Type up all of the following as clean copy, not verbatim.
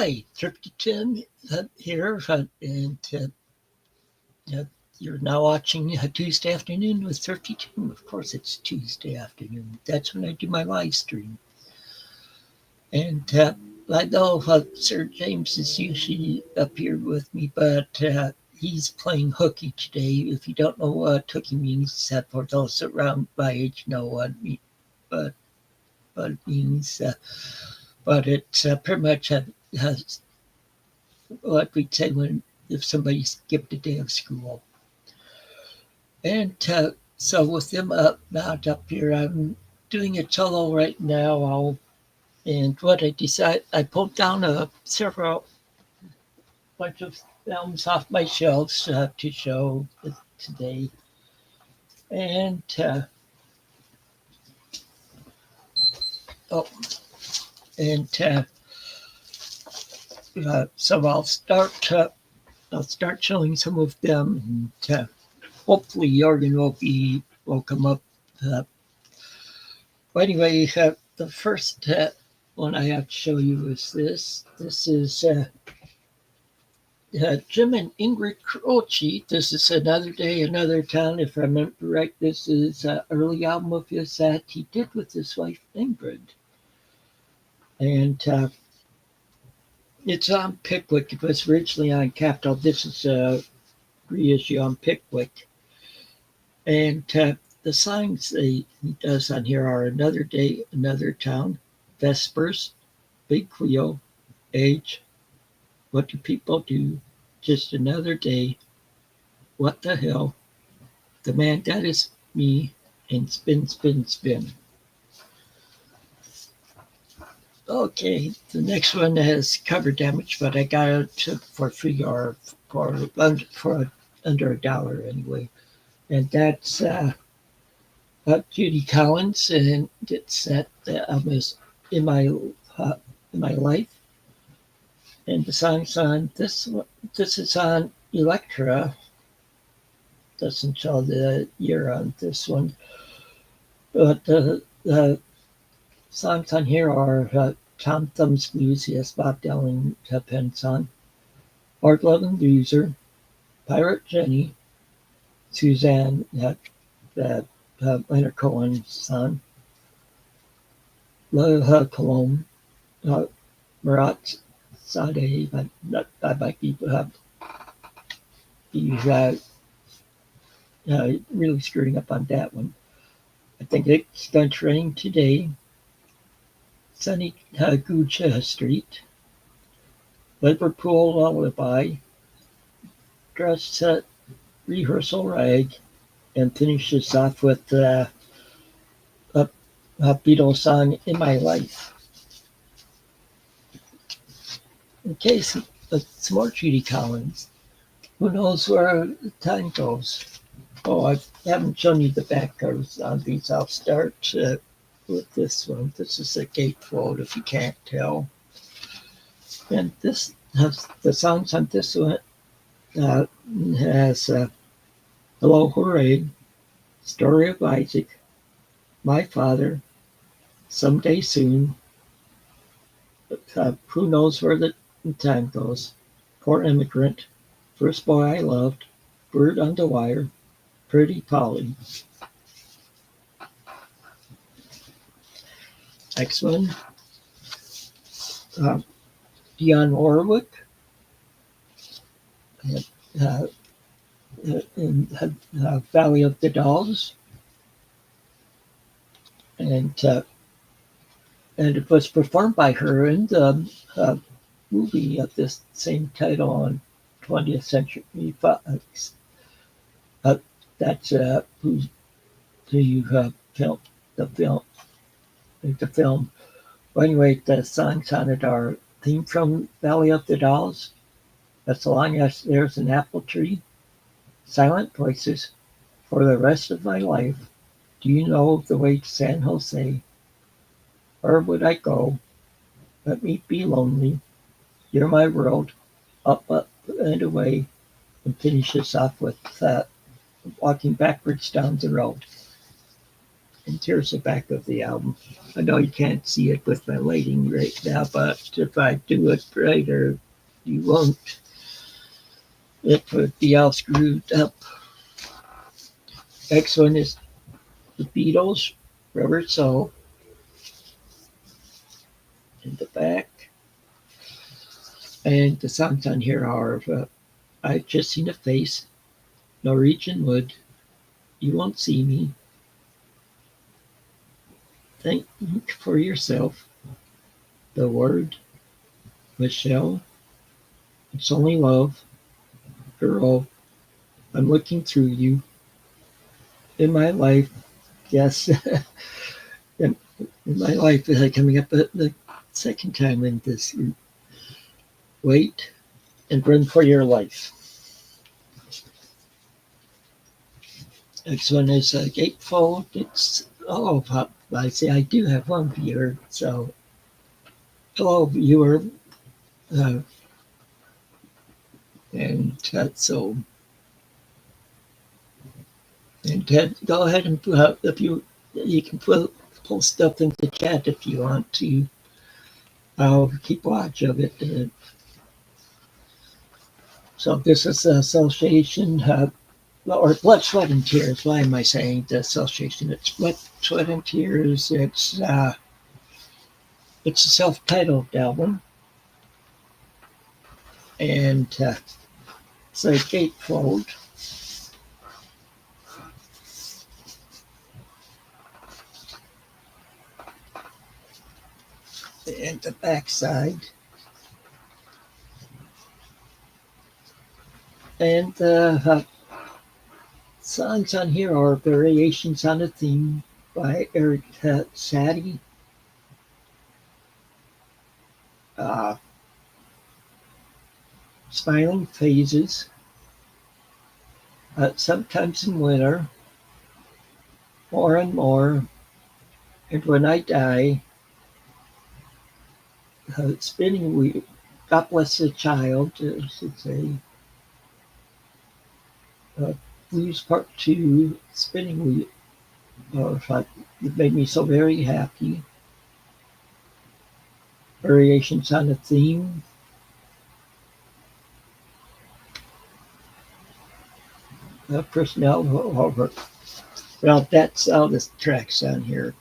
Hi, Thrifty Tim here, and uh, you're now watching Tuesday Afternoon with Thrifty Tim. Of course, it's Tuesday afternoon. That's when I do my live stream. And I know Sir James is usually up here with me, but he's playing hooky today. If you don't know what hooky means, for those around my age know what, what it means. But it pretty much has what we'd say when if somebody skipped a day of school. And so with them not up here, I'm doing a solo right now. And what I decided, I pulled down several bunch of films off my shelves to show today. And oh, and so I'll start showing some of them, and hopefully Jorgen will come up. Well, anyway, the first one I have to show you is this. This is Jim and Ingrid Croce. This is Another Day, Another Town. If I remember right, this is an early album of his that he did with his wife Ingrid. And it's on Pickwick. It was originally on Capitol. This is a reissue on Pickwick. And the songs he does on here are Another Day, Another Town, Vespers, Big Wheel, Age, What Do People Do, Just Another Day, What the Hell, The Man That Is Me, and Spin, Spin, Spin. Okay, the next one has cover damage, but I got it for free or for under $1 anyway. And that's Judy Collins, and it's that album is in my life. And the song's on this one. This is on Elektra. Doesn't show the year on this one, but the songs on here are Tom Thumb's Blues. Yes, Bob Dylan pens on. Hard Loving Loser, Pirate Jenny, Suzanne, Leonard Cohen's son, Le Cologne, Marat Sade. I might be really screwing up on that one. I think it's going to rain today. Sunny Guja Street, Liverpool Lullaby, Dress Set, Rehearsal Rag, and finishes off with a Beatles song, In My Life. Okay, some more Judy Collins. Who knows where the time goes? Oh, I haven't shown you the back covers on these. I'll start with this one. This is a gatefold, if you can't tell. And this has the songs on this one has Hello Hooray, Story of Isaac, My Father, Someday Soon, Who Knows Where the Time Goes, Poor Immigrant, First Boy I Loved, Bird on the Wire, Pretty Polly. Next one, Dionne Warwick, in Valley of the Dolls, and it was performed by her in the movie of this same title on 20th Century Fox. That's who you filmed the film. Well, anyway, the songs on it are Theme from Valley of the Dolls, As Long as There's an Apple Tree, Silent Voices, For the Rest of My Life, Do You Know the Way to San Jose, Where Would I Go, Let Me Be Lonely, You're My World, Up, Up, and Away, and finishes off with Walking Backwards Down the Road. And here's the back of the album. I know you can't see it with my lighting right now, but if I do it brighter, you won't. It would be all screwed up. Next one is the Beatles, Rubber Soul, in the back. And the songs on here are I've Just Seen a Face, Norwegian Wood, You Won't See Me, Think for Yourself, The Word, Michelle, It's Only Love, Girl, I'm Looking Through You, In My Life, yes, in my life, coming up the second time in this group, Wait, and Run for Your Life. Next one is Gatefold. It's pop. I say I do have one viewer, so hello viewer, and so and Ted, go ahead and if you can pull stuff into the chat if you want to. I'll keep watch of it. So this is the association, or Blood, Sweat, and Tears. Why am I saying the association? It's Blood, Sweat, and Tears. It's a self-titled album, and it's a gatefold. And the backside. And the songs on here are variations on a theme by Eric Satie. Smiling Phases. Sometimes in Winter. More and More. And When I Die. Spinning Wheel. God Bless the Child, I should say. Blues Part 2, Spinning Wheel. It made me so very happy. Variations on a theme. Personnel over. Well, that's all the tracks on here.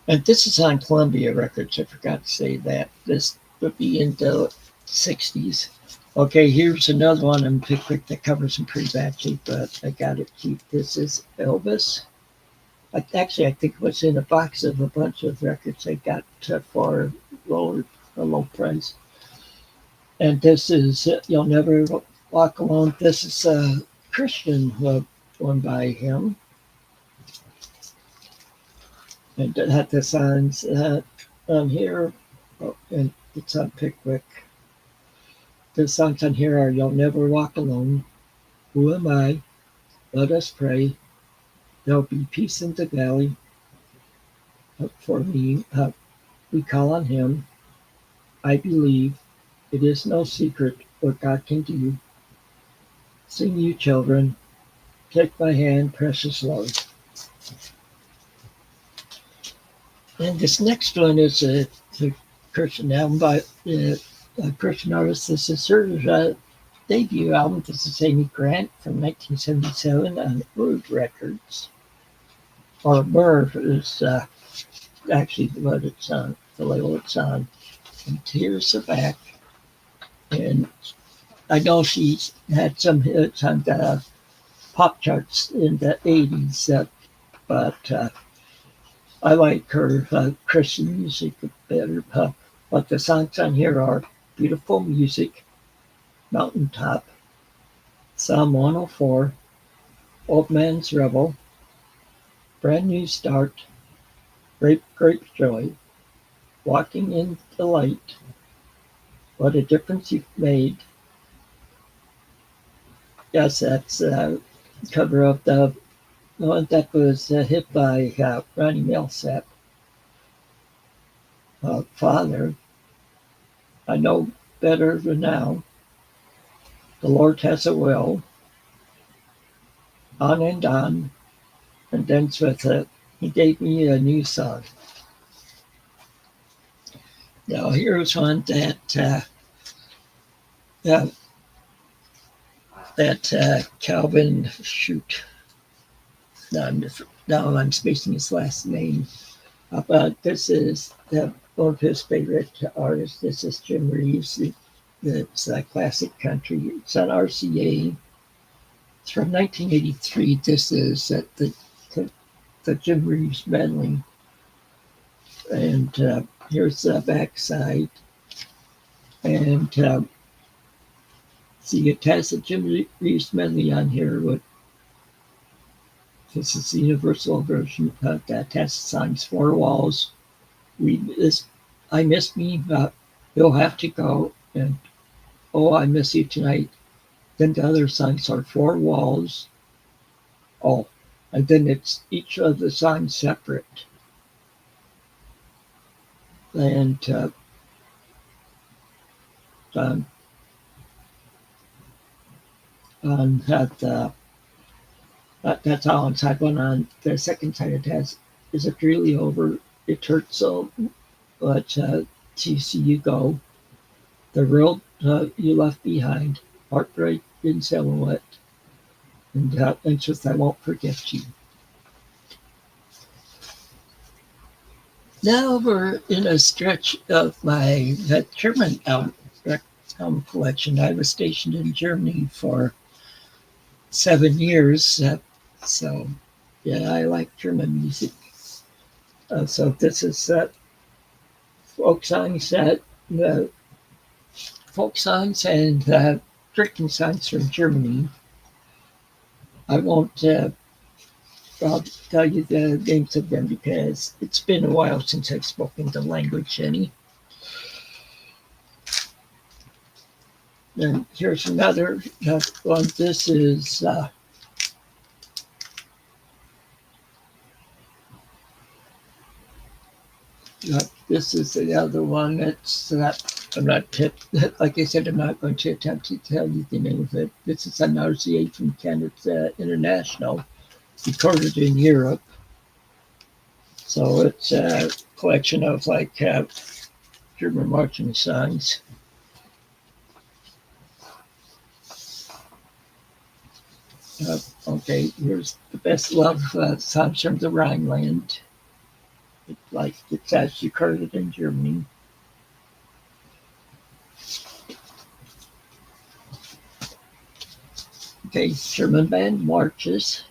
And this is on Columbia Records. I forgot to say that. This would be in the 60s. Okay, here's another one in Pickwick that covers some pretty bad shape, but I got it cheap. This is Elvis. I think it was in a box of a bunch of records I got for a low price. And this is You'll Never Walk Alone. This is a Christian one by him. And it had the signs on here, and it's on Pickwick. The songs on here are You'll Never Walk Alone, Who Am I, Let Us Pray, There'll Be Peace in the Valley, For Me, We Call on Him, I Believe, It Is No Secret What God Can Do, Sing You Children, Take My Hand, Precious Lord. And this next one is a Christian album by a Christian artist. This is her debut album. This is Amy Grant from 1977 on Bird Records. Or Bird is actually what it's on, the label it's on. And here's the back. And I know she's had some hits on the pop charts in the 80s, but I like her Christian music better. But the songs on here are Beautiful Music, Mountaintop, Psalm 104, Old Man's Rebel, Brand New Start, Great Joy, Walking in the Light, What a Difference You've Made. Yes, that's a cover of the one that was hit by Ronnie Milsap. Father, I Know Better Than Now, The Lord Has a Will, On and On, and ends with he gave me a new song. Now here's one uh, that Calvin shoot. Now I'm spacing his last name. But this is one of his favorite artists. This is Jim Reeves. It's classic country. It's on RCA. It's from 1983. This is the Jim Reeves medley. And here's the backside. And see, it has the Jim Reeves medley on here. This is the universal version that has the songs Four Walls. I Miss Me, You'll Have to Go, and Oh, I Miss You Tonight. Then the other songs are Four Walls. Oh, and then it's each of the songs separate. And on that's all on side one. On the second side, it has Is It Really Over? It Hurts So, but to see you go. The World You Left Behind, Heartbreak in Silhouette, and just I Won't Forget You. Now we're in a stretch of my German album collection. I was stationed in Germany for 7 years, so yeah, I like German music. So this is folk songs folk songs and drinking songs from Germany. I won't I'll tell you the names of them because it's been a while since I've spoken the language any. And here's another one. This is this is the other one. It's I'm not like I said. I'm not going to attempt to tell you the name of it. This is an RCA from Canada International, recorded in Europe. So it's a collection of German marching songs. Okay, here's the best love songs from the Rhineland. It's actually recorded in Germany. Okay, German band marches.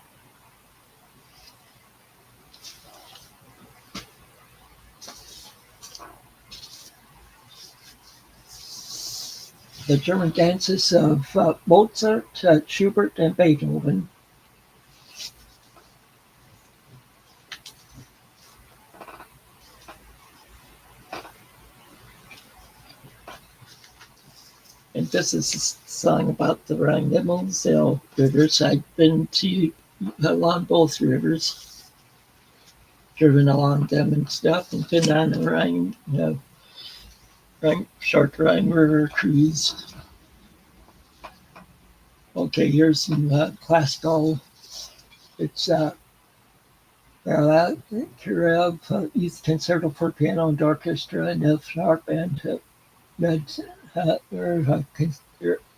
The German dances of Mozart, Schubert, and Beethoven. And this is a song about the Rhine and Moselle rivers. I've been along both rivers, driven along them and stuff, and been on the Rhine, short Rhine River cruise. Okay, here's some classical. It's Kirov, Youth Concerto for Piano and Orchestra, and F Sharp, and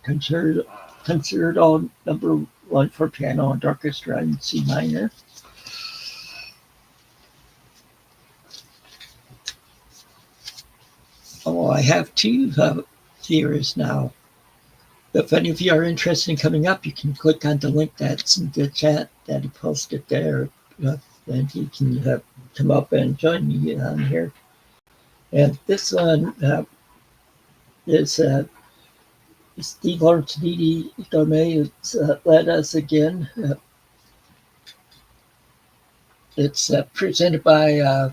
Concerto number 1 for piano and orchestra in C minor. Oh, I have 2 theories now. If any of you are interested in coming up, you can click on the link that's in the chat that he posted there, and you can come up and join me on here. And this one is Steve Lawrence Didi Dorme. It's Let Us Again. It's presented by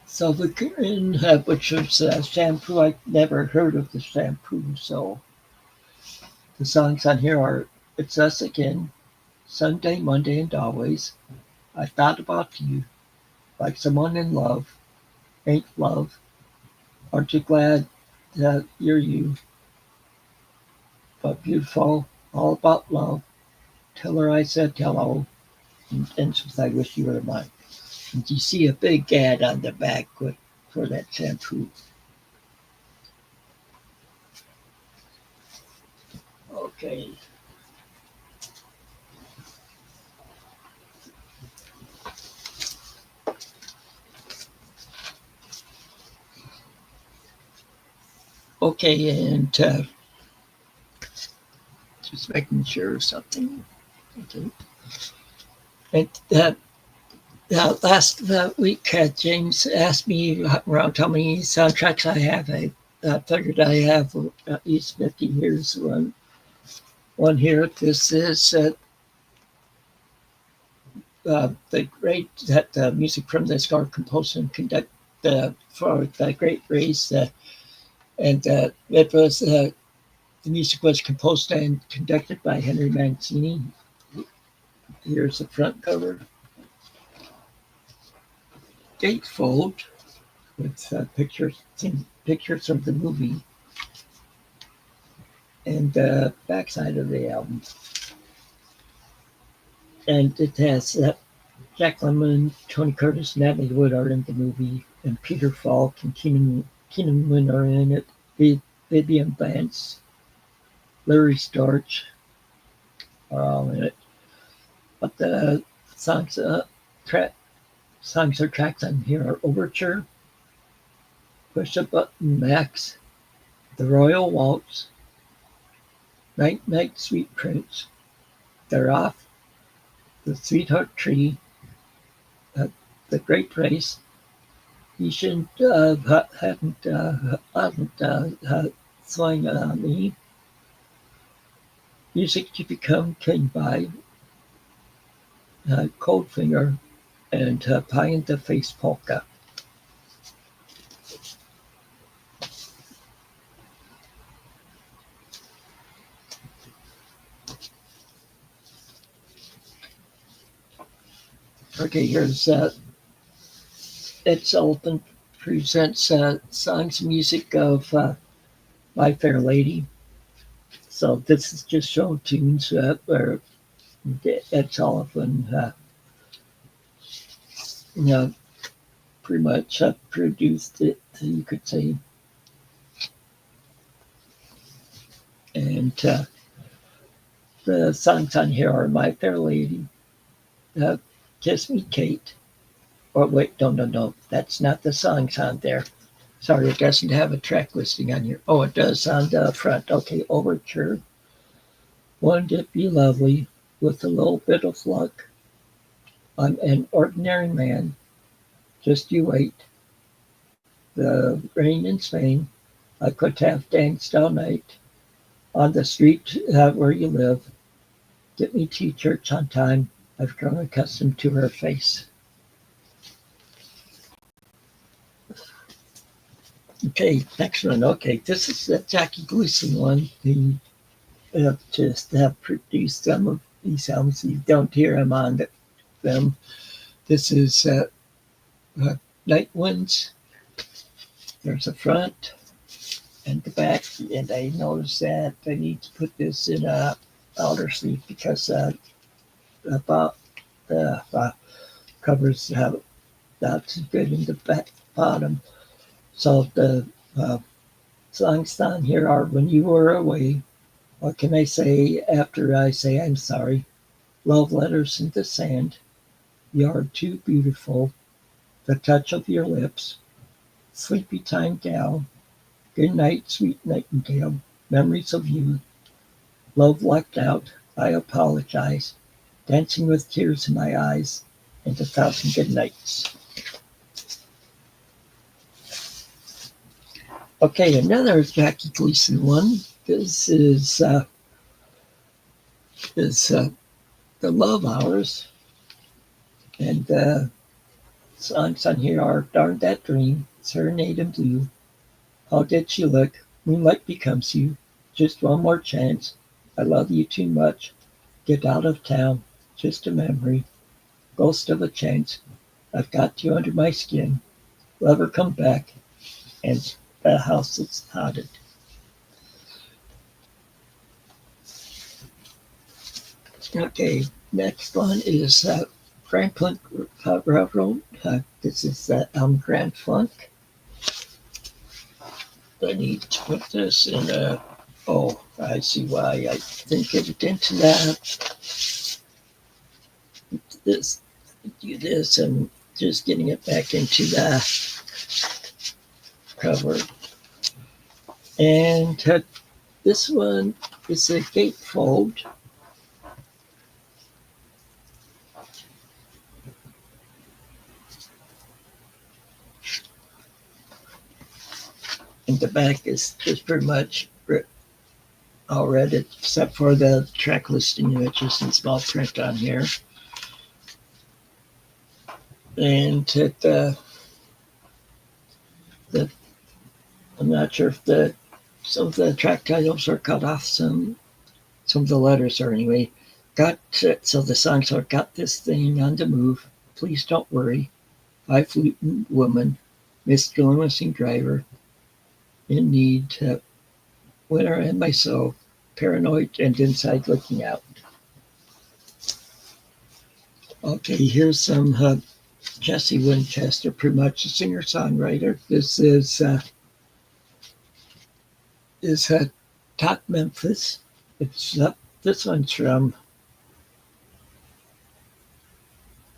Silvergreen, which was Shampoo. I've never heard of the Shampoo, so the songs on here are It's Us Again, Sunday, Monday, and Always, I Thought About You, Like Someone in Love, Ain't Love, Aren't You Glad That You're You, But Beautiful, All About Love, Tell Her I Said Hello, And with I wish you were mine. And you see a big ad on the back for that shampoo. Okay. Okay, and just making sure of something. Okay. And last week, James asked me around how many soundtracks I have. I figured I have at least 50 years. One here. This is the great that music from the score composed and conduct for the Great Race, and it was the music was composed and conducted by Henry Mancini. Here's the front cover. Gatefold with pictures of the movie, and the backside of the album. And it has Jack Lemmon, Tony Curtis, Natalie Wood are in the movie, and Peter Falk and Keenan Wynn are in it. Vivian Vance, Larry Storch are all in it. But the songs, songs or tracks on here are Overture, Push a Button Max, The Royal Waltz, Night Night Sweet Prince, They're Off, The Sweetheart Tree, The Great Race. You shouldn't hadn't swung on me. Music to Become King by Coldfinger and Pie in the Face Polka. Okay, here's Ed Sullivan presents songs and music of My Fair Lady. So this is just show tunes where Ed Sullivan, pretty much produced it, you could say. And the songs on here are My Fair Lady, Kiss Me Kate. Or wait, no, that's not the songs on there. Sorry, it doesn't have a track listing on here. Oh, it does on the front. Okay, Overture. Wouldn't it be lovely with a little bit of luck? I'm an ordinary man. Just you wait. The rain in Spain. I could have danced all night on the street where you live. Get me to church on time. I've grown accustomed to her face. Okay, next one. Okay, this is the Jackie Gleason one. He just produced some of these albums. You don't hear him on them. This is Night Winds. There's a front and the back, and I noticed that I need to put this in a outer sleeve because about the covers have that's good in the back bottom. So the songs down here are When You Were Away, What Can I Say After I Say I'm Sorry, Love Letters in the Sand, You're Too Beautiful, The Touch of Your Lips, Sleepy Time Gal, Good Night, Sweet Nightingale, Memories of You, Love Locked Out, I Apologize, Dancing with Tears in My Eyes, and 1,000 Good Nights. Okay, another Jackie Gleason one. This is The Love Hours. And the songs on here are Darn That Dream, Serenade in Blue, How Did She Look, Moonlight Becomes You, Just One More Chance, I Love You Too Much, Get Out of Town, Just a Memory, Ghost of a Chance, I've Got You Under My Skin, Lover Come Back, and The House That's Haunted. Okay, next one is Franklin Railroad. This is Grand Funk. I need to put this in a. Oh, I see why I didn't get it into that. This, do this, and just getting it back into the cover. And this one is a gatefold. And the back is pretty much all read, except for the track listing, which is in small print on here. And I'm not sure if some of the track titles are cut off, some of the letters are anyway. So the songs are Got This Thing on the Move, Please Don't Worry, High Fluting Woman, Mystical Missing Driver, In Need, Winter and My Soul, Paranoid, and Inside Looking Out. Okay, here's some Jesse Winchester, pretty much a singer-songwriter. This is Top Memphis. It's this one's from.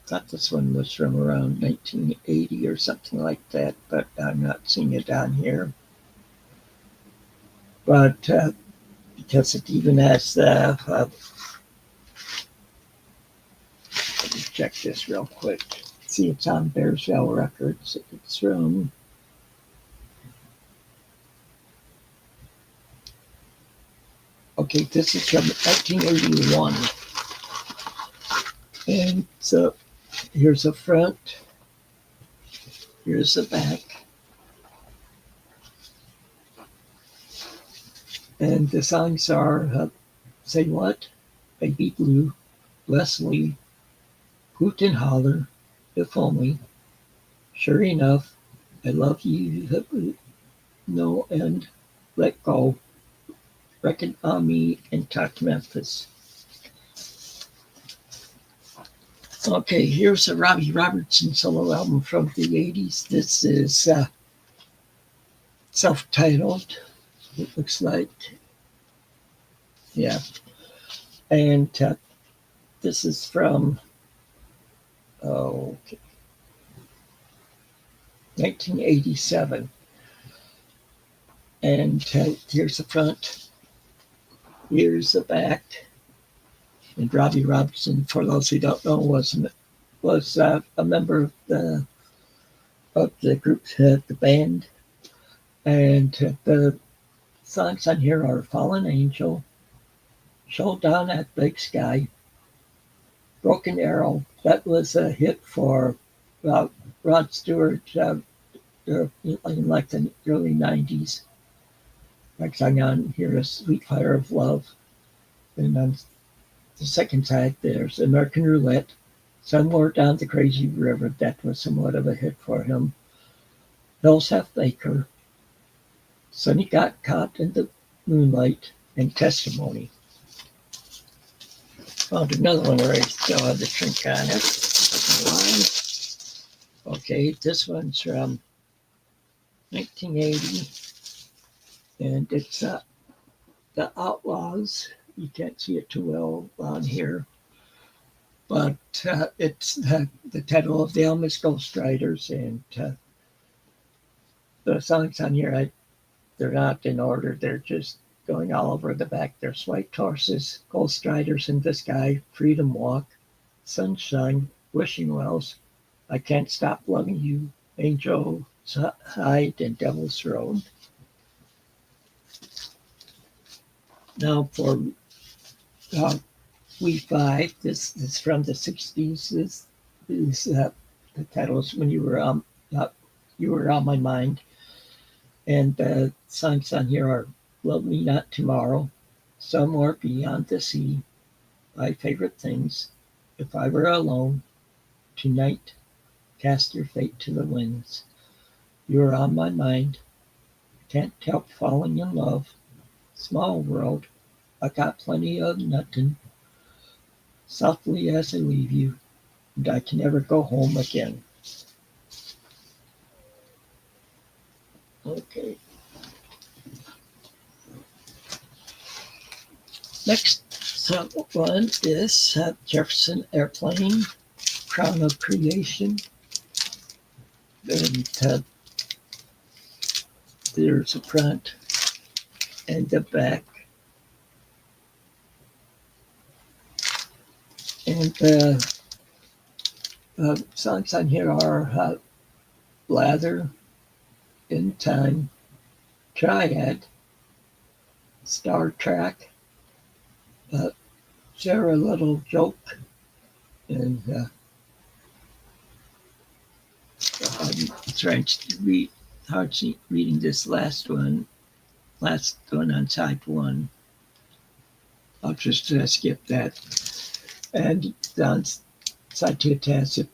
I thought this one was from around 1980 or something like that, but I'm not seeing it on here. But because it even has let me check this real quick. See, it's on Bearsville Records. It's from. Okay, this is from 1981. And so here's the front, here's the back. And the songs are Say What, Baby Blue, Leslie, Hoot and Holler, If Only, Sure Enough, I Love You, No End, Let Go, Reckon on Me, and Talk Memphis. Okay, here's a Robbie Robertson solo album from the 80s. This is self-titled, it looks like. Yeah. And this is from 1987. And here's the front, here's the back. And Robbie Robertson, for those who don't know, was a member of the group, the band. And the songs on here are Fallen Angel, Showdown at Big Sky, Broken Arrow. That was a hit for Rod Stewart in like the early 90s. Like song on here is Sweet Fire of Love. And on the second side, there's American Roulette, Somewhere Down the Crazy River. That was somewhat of a hit for him. Hills Have Baker, Sonny Got Caught in the Moonlight, and Testimony. Found another one where I still have the shrink on it. Okay, this one's from 1980, and it's The Outlaws. You can't see it too well on here, but it's the title of the album is Ghost Riders, and the songs on here, they're not in order. They're just going all over the back. There's White Horses, Ghost Riders in the Sky, Freedom Walk, Sunshine, Wishing Wells, I Can't Stop Loving You, Angel Hide, and Devil's Road. Now for We Five, this is from the 60s. This is the titles When You Were on My Mind. And the songs on here are Love Me Not Tomorrow, Somewhere Beyond the Sea, My Favorite Things, If I Were Alone, Tonight, Cast Your Fate to the Winds, You're on My Mind, Can't Help Falling in Love, Small World, I Got Plenty of Nothing, Softly As I Leave You, and I can never go home again. Okay. Next one is Jefferson Airplane, Crown of Creation. And there's the front and the back. And the songs on here are Blather, In Time, Triad, Star Trek, Share a Little Joke, and I'm trying to read, hard reading this last one on side one. I'll just skip that. And down side two, attach it,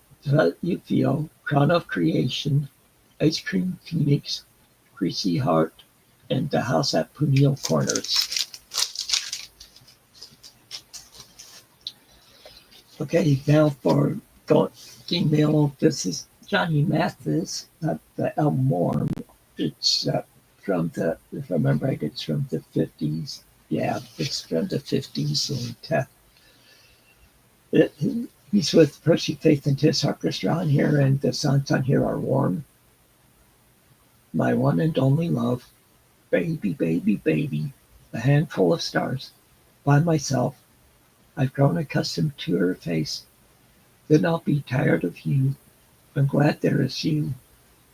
You Feel, Crown of Creation, Ice Cream Phoenix, Greasy Heart, and The House at Punil Corners. Okay, now for Don't Email, this is Johnny Mathis, the album Warm. It's from the, if I remember right, it's from the 50s. Yeah, it's from the 50s. And he's with Percy Faith and Tiss Orchestra on here, and the songs on here are Warm, My One and Only Love, Baby, Baby, Baby, A Handful of Stars, By Myself, I've grown accustomed to her face, Then I'll be tired of you, I'm glad there is you,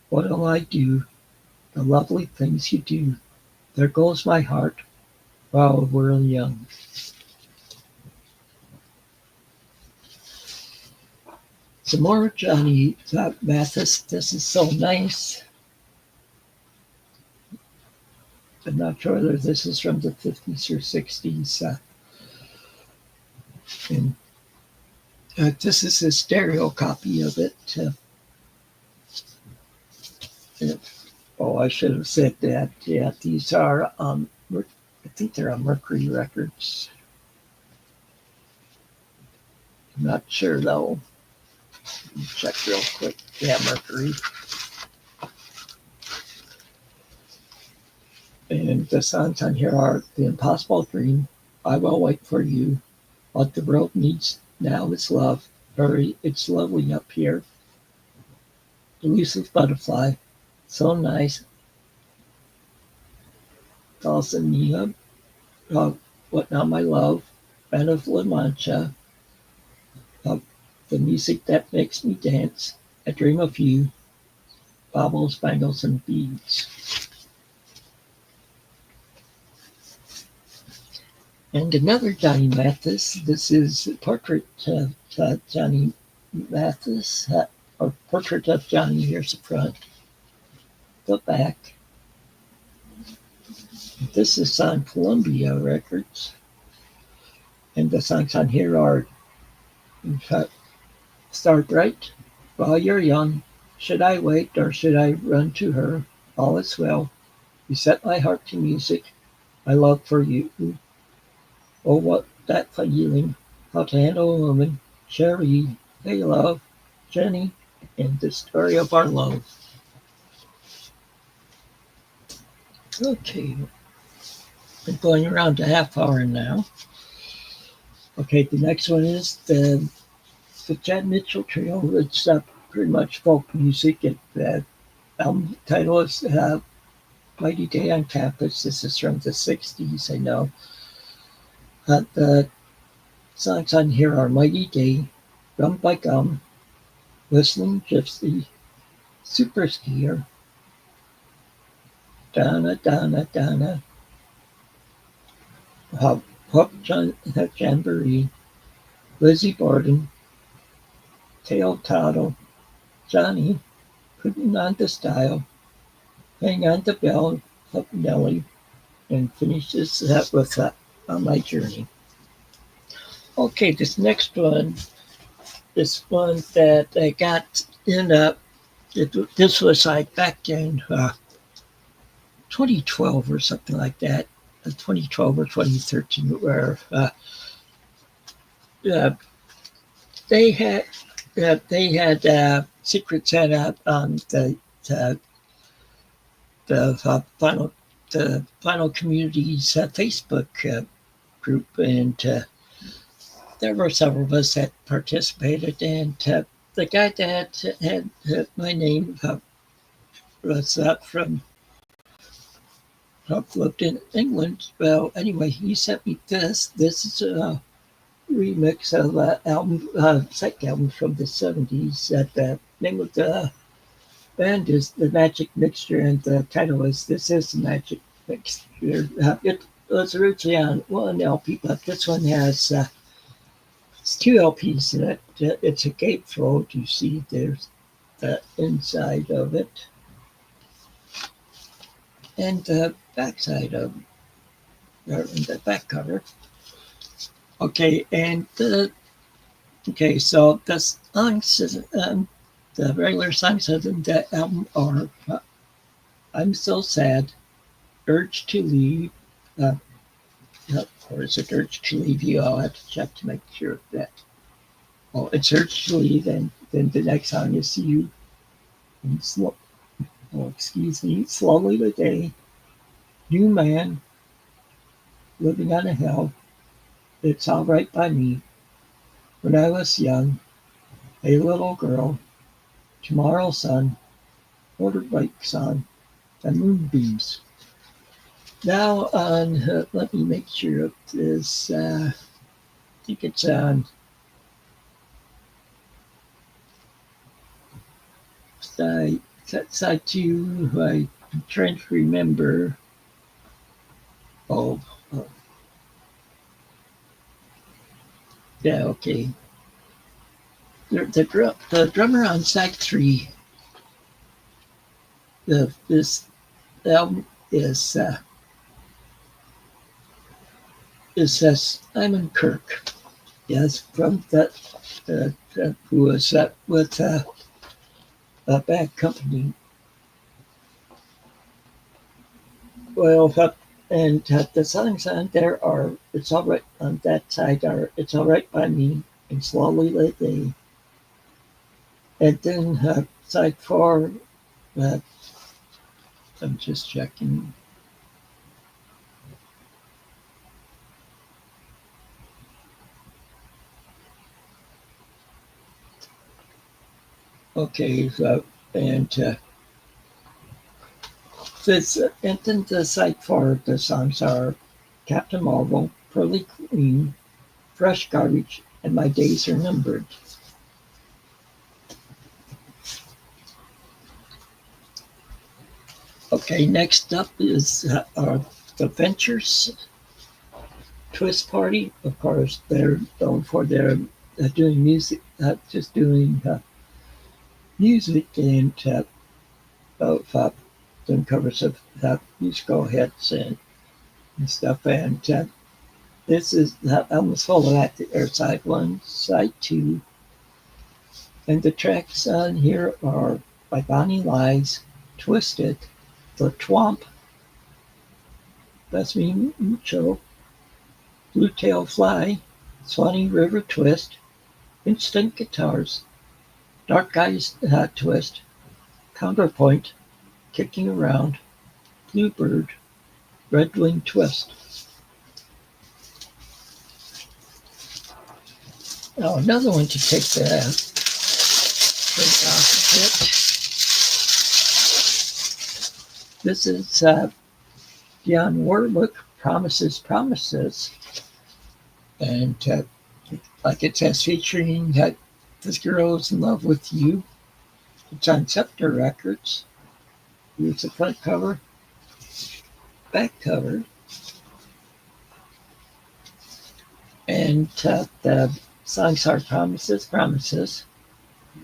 What'll I do, the lovely things you do, There goes my heart, while we're young. Some more Johnny Mathis. This is so nice. I'm not sure whether this is from the 50s or 60s. And this is a stereo copy of it. I should have said that. Yeah, these are, I think they're on Mercury Records. I'm not sure though. Check real quick. Yeah, Mercury. And the songs on here are The Impossible Dream, I Will Wait for You, What the World Needs Now is Love, Hurry, It's Lovely Up Here, Elusive Butterfly, So Nice, Dawson What Now My Love, Band of La Mancha, The Music That Makes Me Dance, I Dream of You, Baubles, Bangles, and Beads. And another Johnny Mathis. This is a portrait of Johnny Mathis, or portrait of Johnny. Here's the front, the back. This is on Columbia Records. And the songs on here are Start Right, While You're Young, Should I Wait or Should I Run to Her, All Is Well, You Set My Heart to Music, My Love for You, Oh What That Feeling, How to Handle a Woman, Sherry, Hey Love, Jenny, and The Story of Our Love. Okay, been going around a half hour now. Okay, the next one is the Chad Mitchell Trio. It's pretty much folk music. The album title is Mighty Day on Campus. This is from the 60s, I know. The songs on here are Mighty Day, Gum by Gum, Whistling Gypsy, Super Skier, Donna, Donna, Donna, Hook Jamboree, Lizzie Borden, Tail Toddle, Johnny, Putting on the Style, Hang on the Bell, Hook Nelly, and finishes that with On My Journey. Okay, this next one is one that I got in this was like back in 2012 or something like that, 2012 or 2013, where they had they had Secret Santa on uh, the final community's Facebook group, and there were several of us that participated. And the guy that had my name was from lived in England. Well, anyway, he sent me this. This is a remix of an album, psych album from the 70s. That the name of the band is The Magic Mixture, and the title is This Is the Magic Mixture. It was originally on one LP, but this one has it's two LPs in it. It's a gatefold. You see there's the inside of it and the backside of the back cover. Okay, and okay, so the songs, the regular songs of the album are I'm So Sad, Urge to Leave, uh, or is it Urge to Leave You? I'll have to check to make sure of that. Oh, it's Urge to Leave, and then the next song is You, and excuse me, Slowly Today, New Man, Living on a Hill, It's All Right by Me, When I Was Young, Hey Little Girl, Tomorrow Sun, Motorbike Song, and Moonbeams. Now on, let me make sure of this. I think it's on side two. I'm trying to remember. Oh, oh, yeah, okay. The drummer on side three. This album is Simon Kirk. Yes, from that who was with a bad company. Well, and the songs on there are "It's All Right" on that side are "It's All Right by Me" and "Slowly Lately," and then side four. Uh, I'm just checking. Okay, so and this and then the side four. The songs are "Captain Marvel," "Pearly Queen," "Fresh Garbage," and "My Days Are Numbered." Okay, next up is the Ventures Twist Party. Of course, they're known for their doing music, just doing music and of doing covers of musical hits and stuff. And this is the album's full of that. There's side one, side two, and the tracks on here are by Bonnie Lies, Twisted, The Twomp, That's Me Mucho, Blue Tail Fly, Swanee River Twist, Instant Guitars, Dark Eyes Twist, Counterpoint, Kicking Around, Bluebird, Red Wing Twist. Now another one to take the break off a bit. This is Dionne Warwick, Promises, Promises. And like it says, featuring This Girl Is in Love with You. It's on Scepter Records. Here's the front cover, back cover. And the songs are Promises, Promises,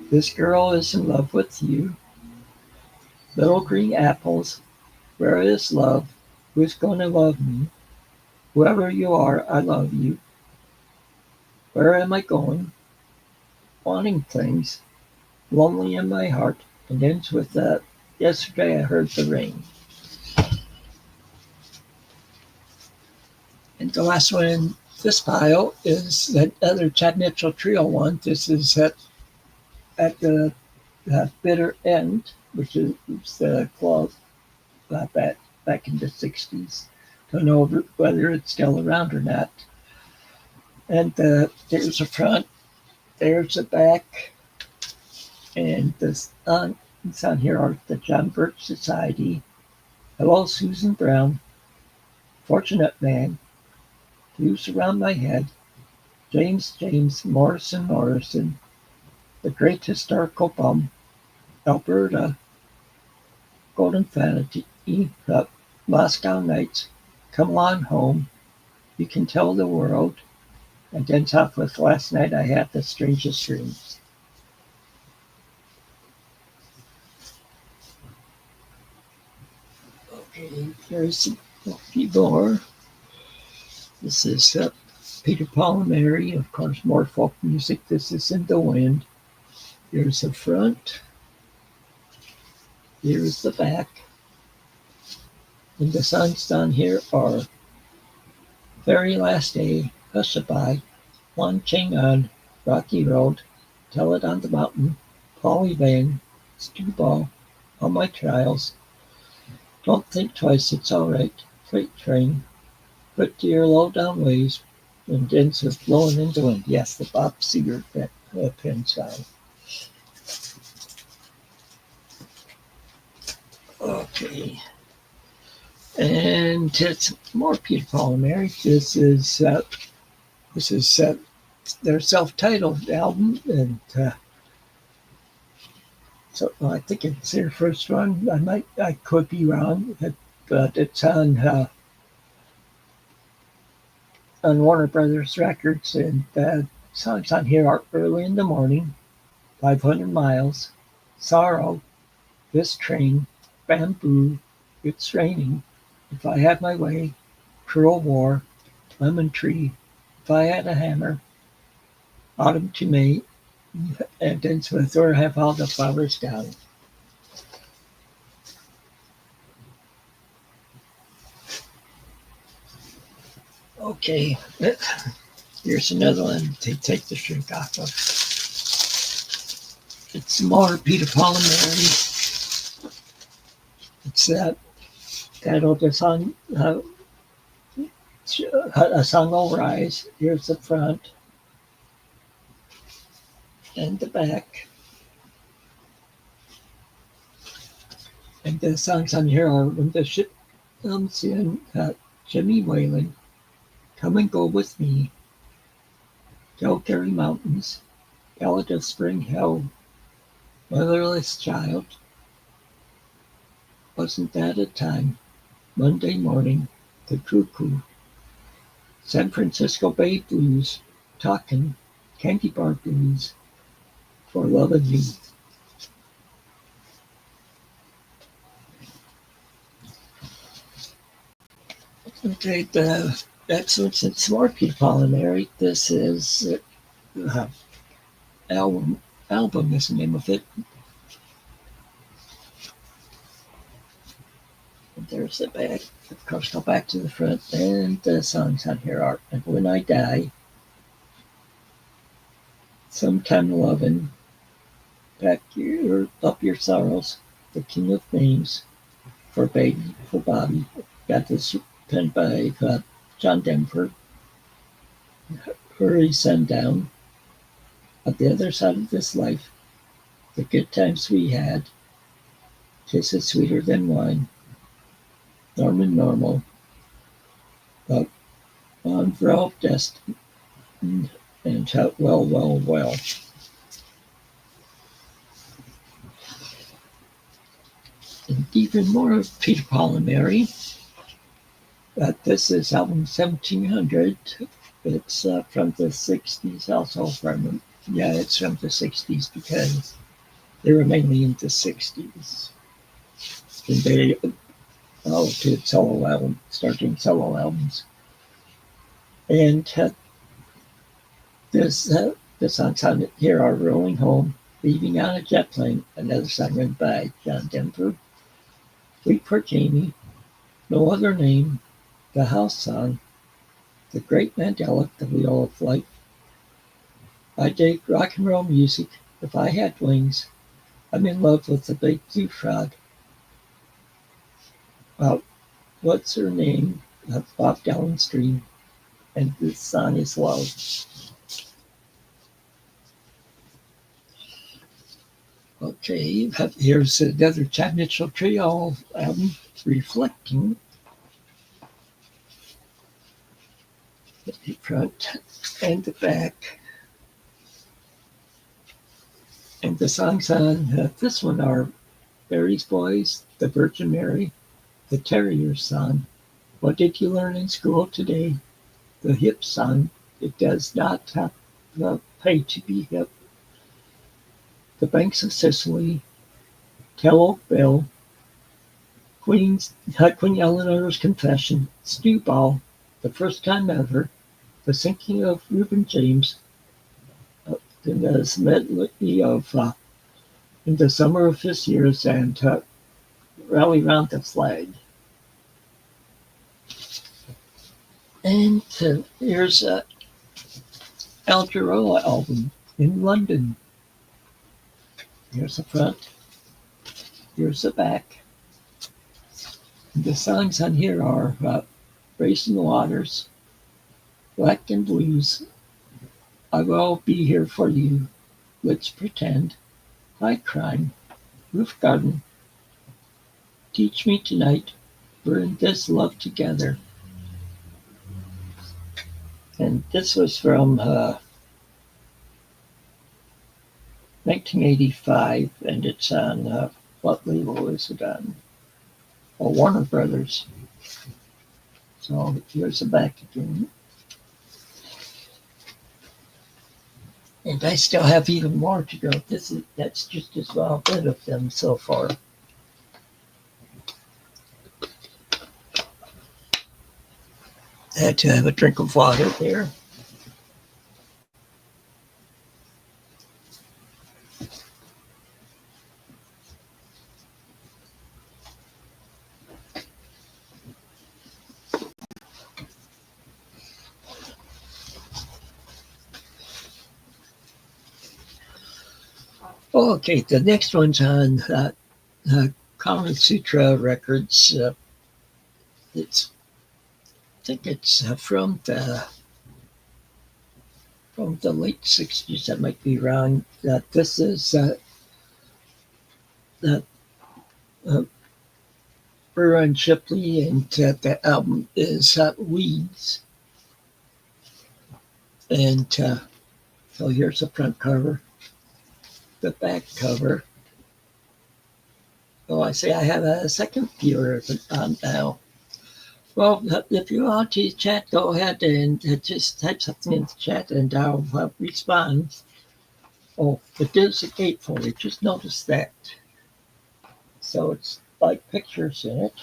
This Girl Is in Love with You, Little Green Apples, Where Is Love, Who's Gonna Love Me, Whoever You Are, I Love You, Where Am I Going, Wanting Things, Lonely in My Heart, and ends with Yesterday I Heard the Rain. And the last one in this pile is that other Chad Mitchell Trio one. This is at the bitter end, which is the club back in the 60s. Don't know whether it's still around or not. And there's the front, there's the back, and this it's on here are the John Birch Society. Hello, Susan Brown. Fortunate man. Views around my head. James Morrison. The Great Historical Bum. Alberta. Golden Fantasy. Moscow Nights. Come on home. You can tell the world. And then top with last night I had the strangest dreams. Okay, here's a few more. This is Peter, Paul, and Mary, of course, more folk music. This is In the Wind. Here's the front. Here's the back. And the songs down here are Very Last Day, Hushabye, One Ching On, Rocky Road, Tell It on the Mountain, Polly Van, Stew Ball, All My Trials, Don't Think Twice, It's All Right, Freight Train, Put to Your Low Down Ways, and ends with Blowing in the Wind. Yes, the Bob Seger pen style. Okay. And it's more Peter, Paul, and Mary. This is their self-titled album, and so I think it's their first one. I could be wrong, but it's on Warner Brothers Records, and songs on here are Early in the Morning, 500 Miles, Sorrow, This Train, Bamboo, It's Raining, If I Had My Way, Cruel War, Lemon Tree, If I Had a Hammer, Autumn to May, and ends with Or Have All the Flowers Down. Okay, here's another one to take the shrink off of. It's more Peter, Paul, and Mary. It's that old song, A Song Will Rise. Here's the front and the back. And the songs on here are When the Ship Comes In, Jimmy Whalen, Come and Go With Me, Calgary Mountains, Ballad of Spring Hill, Motherless Child, Wasn't That a Time, Monday Morning, The Cuckoo, San Francisco Bay Blues, Talkin', Candy Bar Blues, For Lovin' You. Okay, the next one's it's more Peter, Paul, and Mary. This is album is the name of it. And there's the back. Of course, go back to the front, and the songs on here are And When I Die, Sometime Lovin', Pack Up Your Sorrows, The King of Names, For Baby, For Bobby. Got this pen by John Denver. Hurry Sundown, On the Other Side of This Life, The Good Times We Had, Kisses Sweeter Than Wine, Norman Normal, On Vrel Destiny, and Well, Well, Well. And even more of Peter, Paul, and Mary. This is album 1700. It's from the 60s, also it's from the 60s because they were mainly in the 60s. And they did starting solo albums. And the songs on here are Rolling Home, Leaving on a Jet Plane, another song written by John Denver, Wait for Jamie, No Other Name, The House Song, The Great Mandela, The Wheel of Life, I Dig Rock and Roll Music, If I had wings, I'm in love with the big blue frog. Well, what's her name? Off downstream, and this song is love. Okay, here's another Chad Mitchell Trio album, Reflecting. The front and the back. And the songs on this one are Mary's Boys, The Virgin Mary, The Terrier Song, What Did You Learn in School Today? The Hip Song, It Does Not Have Pay to Be Hip, The Banks of Sicily, Tell Old Bill, Queen Eleanor's Confession, Stew Ball, The First Time Ever, The Sinking of Reuben James, then there's medley of In the Summer of His Years and Rally Round the Flag. And here's Al Jarreau album in London. Here's the front. Here's the back. And the songs on here are Racing Waters, Black and Blues, I Will Be Here for You, Let's Pretend, High Crime, Roof Garden, Teach Me Tonight, We're in This Love Together. And this was from 1985, and it's on, what label is it on? Oh, Warner Brothers. So here's the back again. And I still have even more to go. That's just a small bit of them so far. I had to have a drink of water there. Okay, the next one's on Kama Sutra Records. I think it's from the late '60s. I might be wrong. This is Burr and Shipley, and the album is Weeds. And so here's the front cover, the back cover. Oh, I say I have a second viewer of it on now. Well, if you want to chat, go ahead and just type something in the chat and I'll respond. Oh, it is a gatefold. Just notice that. So it's like pictures in it.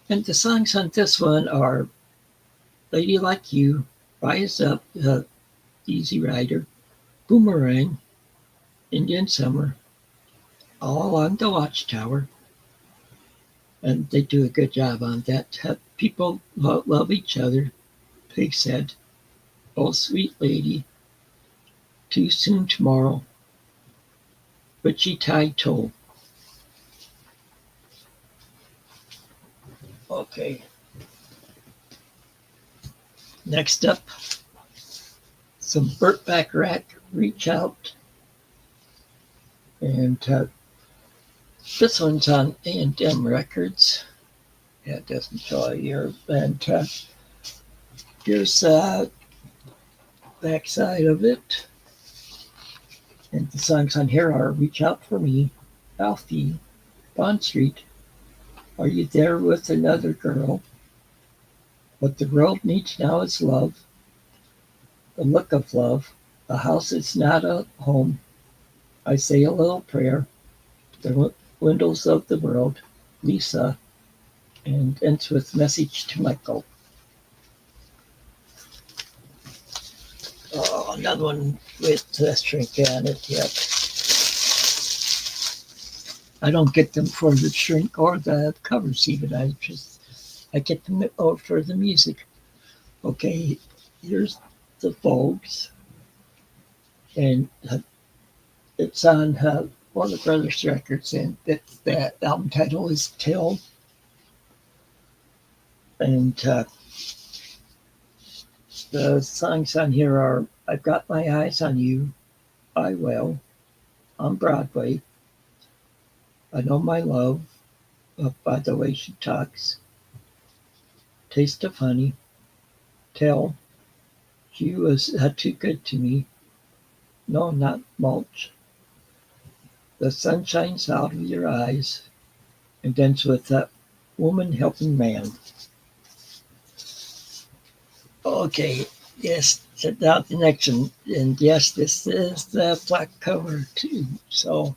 And the songs on this one are Lady Like You, Rise Up, Easy Rider, Boomerang, Indian Summer, All Along the Watchtower. And they do a good job on that. People love each other. Pig said, Oh, sweet lady, too soon tomorrow. Witchy tie toe. Okay. Next up, some Burt Bacharach, Reach Out. And this one's on A&M Records. Yeah, it doesn't show a year. And here's the backside of it. And the songs on here are Reach Out for Me, Alfie, Bond Street, Are You There with Another Girl? What the World Needs Now is Love, The Look of Love, A House Is Not a Home, I Say a Little Prayer, The Windows of the World, Lisa, and ends with Message to Michael. Oh, another one with shrink on it yet. I don't get them for the shrink or the covers even. I get them for the music. Okay, here's the Vogues. And It's on Warner Brothers Records, and that album title is Till. And the songs on here are I've Got My Eyes on You, I Will, on Broadway, I Know My Love, By the Way She Talks, Taste of Honey, Tell, She Was Too Good to Me, No, Not Mulch, The Sun Shines Out of Your Eyes, and ends with that Woman Helping Man. Okay, yes, now the next one. And yes, this is the black cover too. So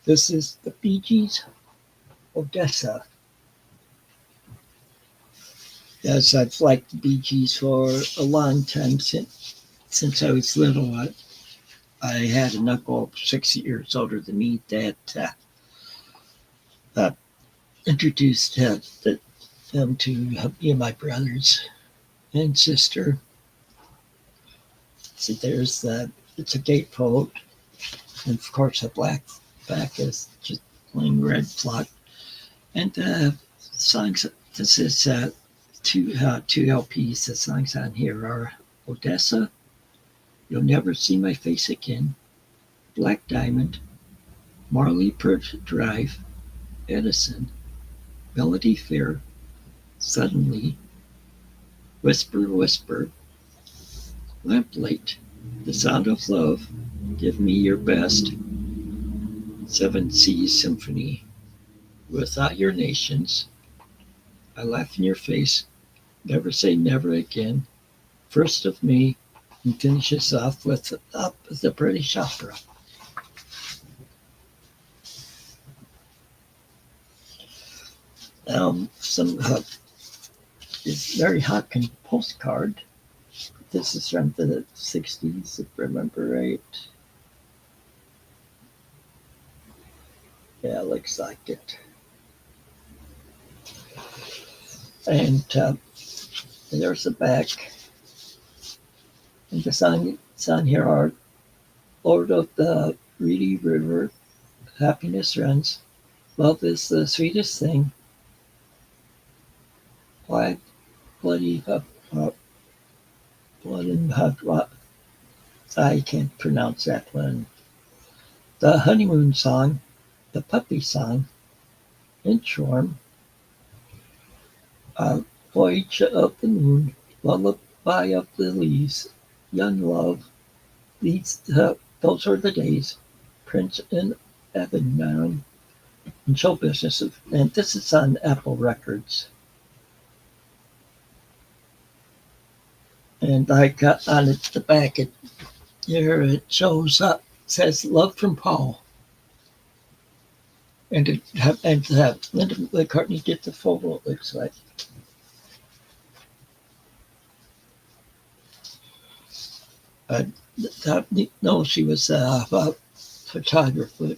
this is the Bee Gees, Odessa. Yes, I've liked the Bee Gees for a long time since I was little. I had an uncle 6 years older than me that uh, introduced them to me and my brothers and sister. See, there's it's a gatefold, and of course a black back is just plain red flock. And songs, this is two LPs. The songs on here are Odessa, You'll Never See My Face Again, Black Diamond, Marley Perch Drive, Edison, Melody Fair, Suddenly, Whisper Whisper, Lamplight, The Sound of Love, Give Me Your Best, Seven Seas Symphony, Without Your Nations, I Laugh in Your Face, Never Say Never Again, First of May, and finishes off with Up the British Opera. Some is Mary Hopkins postcard. This is from the 60s, if I remember right. Yeah, looks like it. And there's the back. And the song here are Lord of the Reedy River, Happiness Runs, Love is the Sweetest Thing, Black Bloody Blood and Hot. I can't pronounce that one. The Honeymoon Song, The Puppy Song, Inchworm, Voyage of the Moon, Lullaby of the Leaves, Young Love, those are the days, Prince and Evan and Show Business. And this is on Apple Records. And I got on it the back here it shows up says Love from Paul. And Linda McCartney did the photo, it looks like. No, she was a photographer.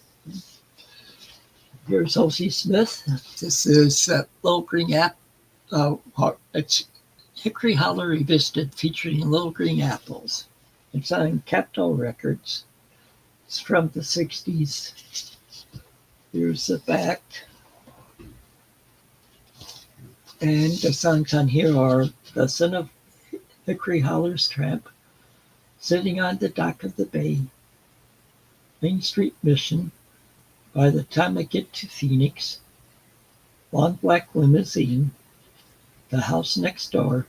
Here's O.C. Smith. This is Little Green Apple. It's Hickory Hollow Revisited featuring Little Green Apples. It's on Capitol Records. It's from the 60s. Here's the back. And the songs on here are The Son of Hickory Hollow's Tramp, Sitting on the Dock of the Bay, Main Street Mission, By the Time I Get to Phoenix, Long Black Limousine, The House Next Door,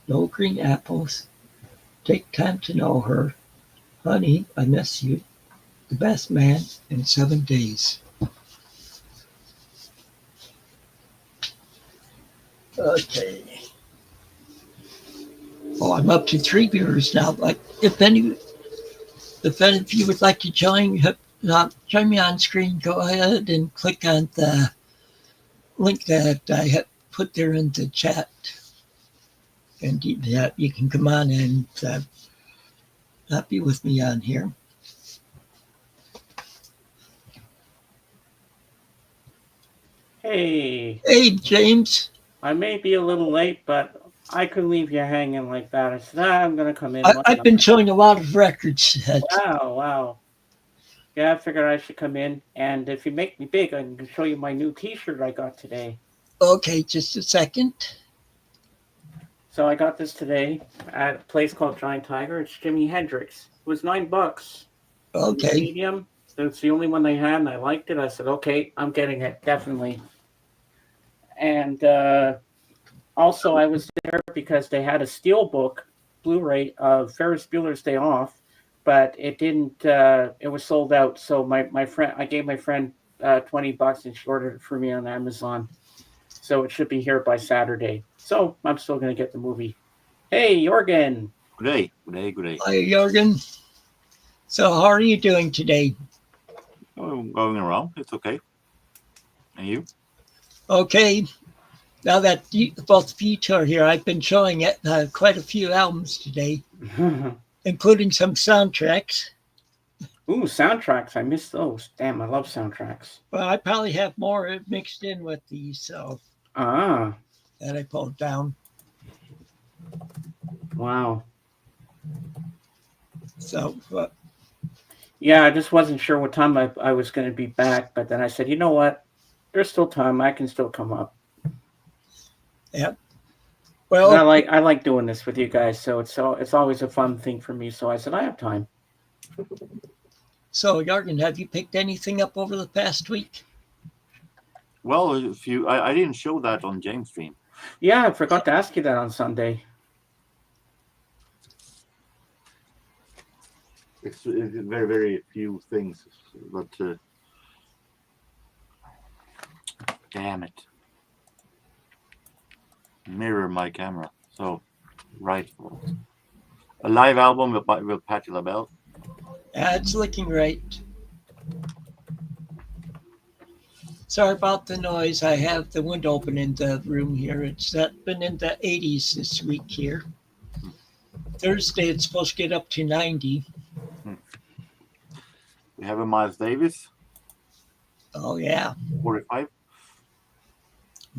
No Green Apples, Take Time to Know Her, Honey, I Miss You, The Best Man, and 7 Days. Okay. Oh, I'm up to 3 viewers now. Like, if any of you would like to join me on screen, go ahead and click on the link that I have put there in the chat, and you can come on and be with me on here. Hey, James. I may be a little late, but I could leave you hanging like that. I said, I'm going to come in. I've been showing a lot of records. Wow. Yeah, I figured I should come in, and if you make me big, I can show you my new T-shirt I got today. Okay, just a second. So I got this today at a place called Giant Tiger. It's Jimi Hendrix. It was $9 in the Okay. medium. It's the only one they had, and I liked it. I said, okay, I'm getting it definitely. And also, I was there because they had a steelbook Blu-ray of Ferris Bueller's Day Off, but it didn't. It was sold out. So my friend, I gave my friend $20, and she ordered it for me on Amazon. So it should be here by Saturday. So I'm still gonna get the movie. Hey, Jorgen. Good day, good day, good day. Hi, Jorgen. So, how are you doing today? Oh, going around, it's okay. And you? Okay. Now that both of you two are here, I've been showing it quite a few albums today, including some soundtracks. Ooh, soundtracks. I missed those. Damn, I love soundtracks. Well, I probably have more mixed in with these, so Ah, that I pulled down. wow. So, Yeah, I just wasn't sure what time I was going to be back, but then I said, you know what? There's still time. I can still come up. yeah. 'Cause Well, I like doing this with you guys, so it's always a fun thing for me. So I said I have time. so Jorgen, have you picked anything up over the past week? Well, if you, I didn't show that on James' stream. Yeah, I forgot to ask you that on Sunday. It's very, very few things, but damn it. Mirror my camera. So, right. A live album with Patti LaBelle. Yeah, it's looking right. Sorry about the noise. I have the window open in the room here. It's been in the 80s this week here. Thursday, it's supposed to get up to 90. We have a Miles Davis, Oh, yeah. 45.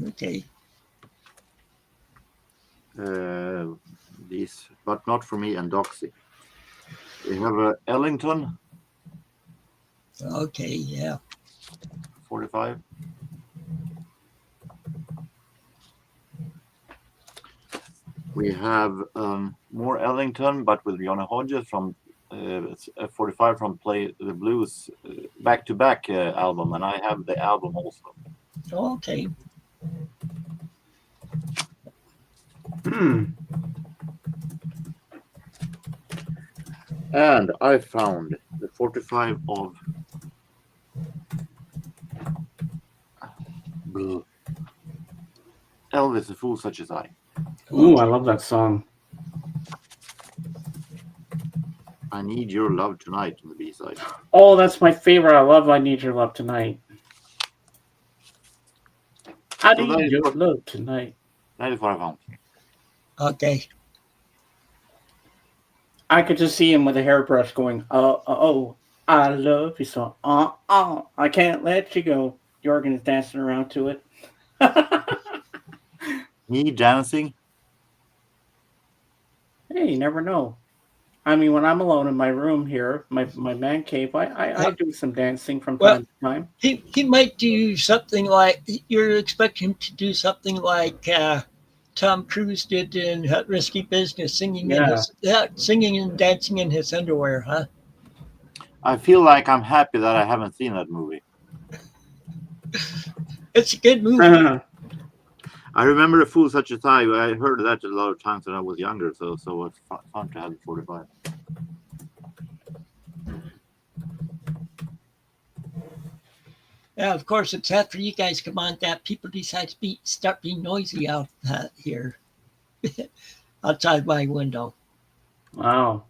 Okay. These, but not for me and Doxy. We have a Ellington, Okay, yeah. 45. We have more Ellington, but with Johnny Hodges from 45 from Play the Blues back-to-back album, and I have the album also. Okay. And I found the 45 of Elvis, A Fool Such As I. Ooh, I love that song. I Need Your Love Tonight on the B-side. Oh, that's my favorite. I love I Need Your Love Tonight. I So that need is your what- love tonight. That is what I found. Okay. I could just see him with a hairbrush going, oh, I love you so. I can't let you go. Jorgen is dancing around to it. Me dancing? Hey, you never know. I mean, when I'm alone in my room here, my man cave, I do some dancing from time to time. He might do something like, you're expecting him to do something like Tom Cruise did in Hot Risky Business, singing and dancing in his underwear, huh? I feel like I'm happy that I haven't seen that movie. It's a good movie. I remember A Fool Such As I heard that a lot of times when I was younger, so it's fun to have the 45. Yeah, of course, it's after you guys come on that people decide to start being noisy out here outside my window. Wow.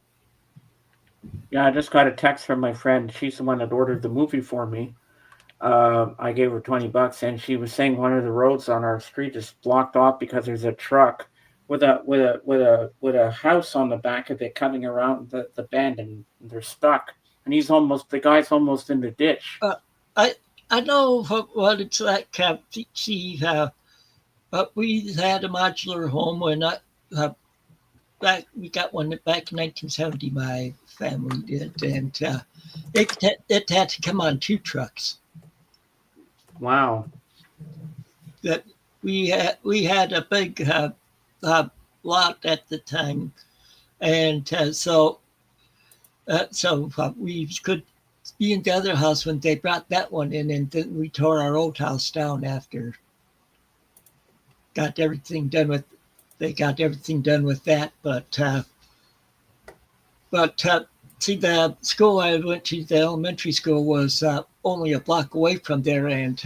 Yeah, I just got a text from my friend. She's the one that ordered the movie for me. I gave her $20, and she was saying one of the roads on our street is blocked off because there's a truck with a house on the back of it coming around the bend, and they're stuck. And the guy's almost in the ditch. I know what it's like. See, but we had a modular home when we got one back in 1970. My family did, and it had to come on 2 trucks. Wow. That we had a big lot at the time, and we could be in the other house when they brought that one in, and then we tore our old house down after got everything done with. They got everything done with that, but see, the school I went to, the elementary school, was only a block away from there, and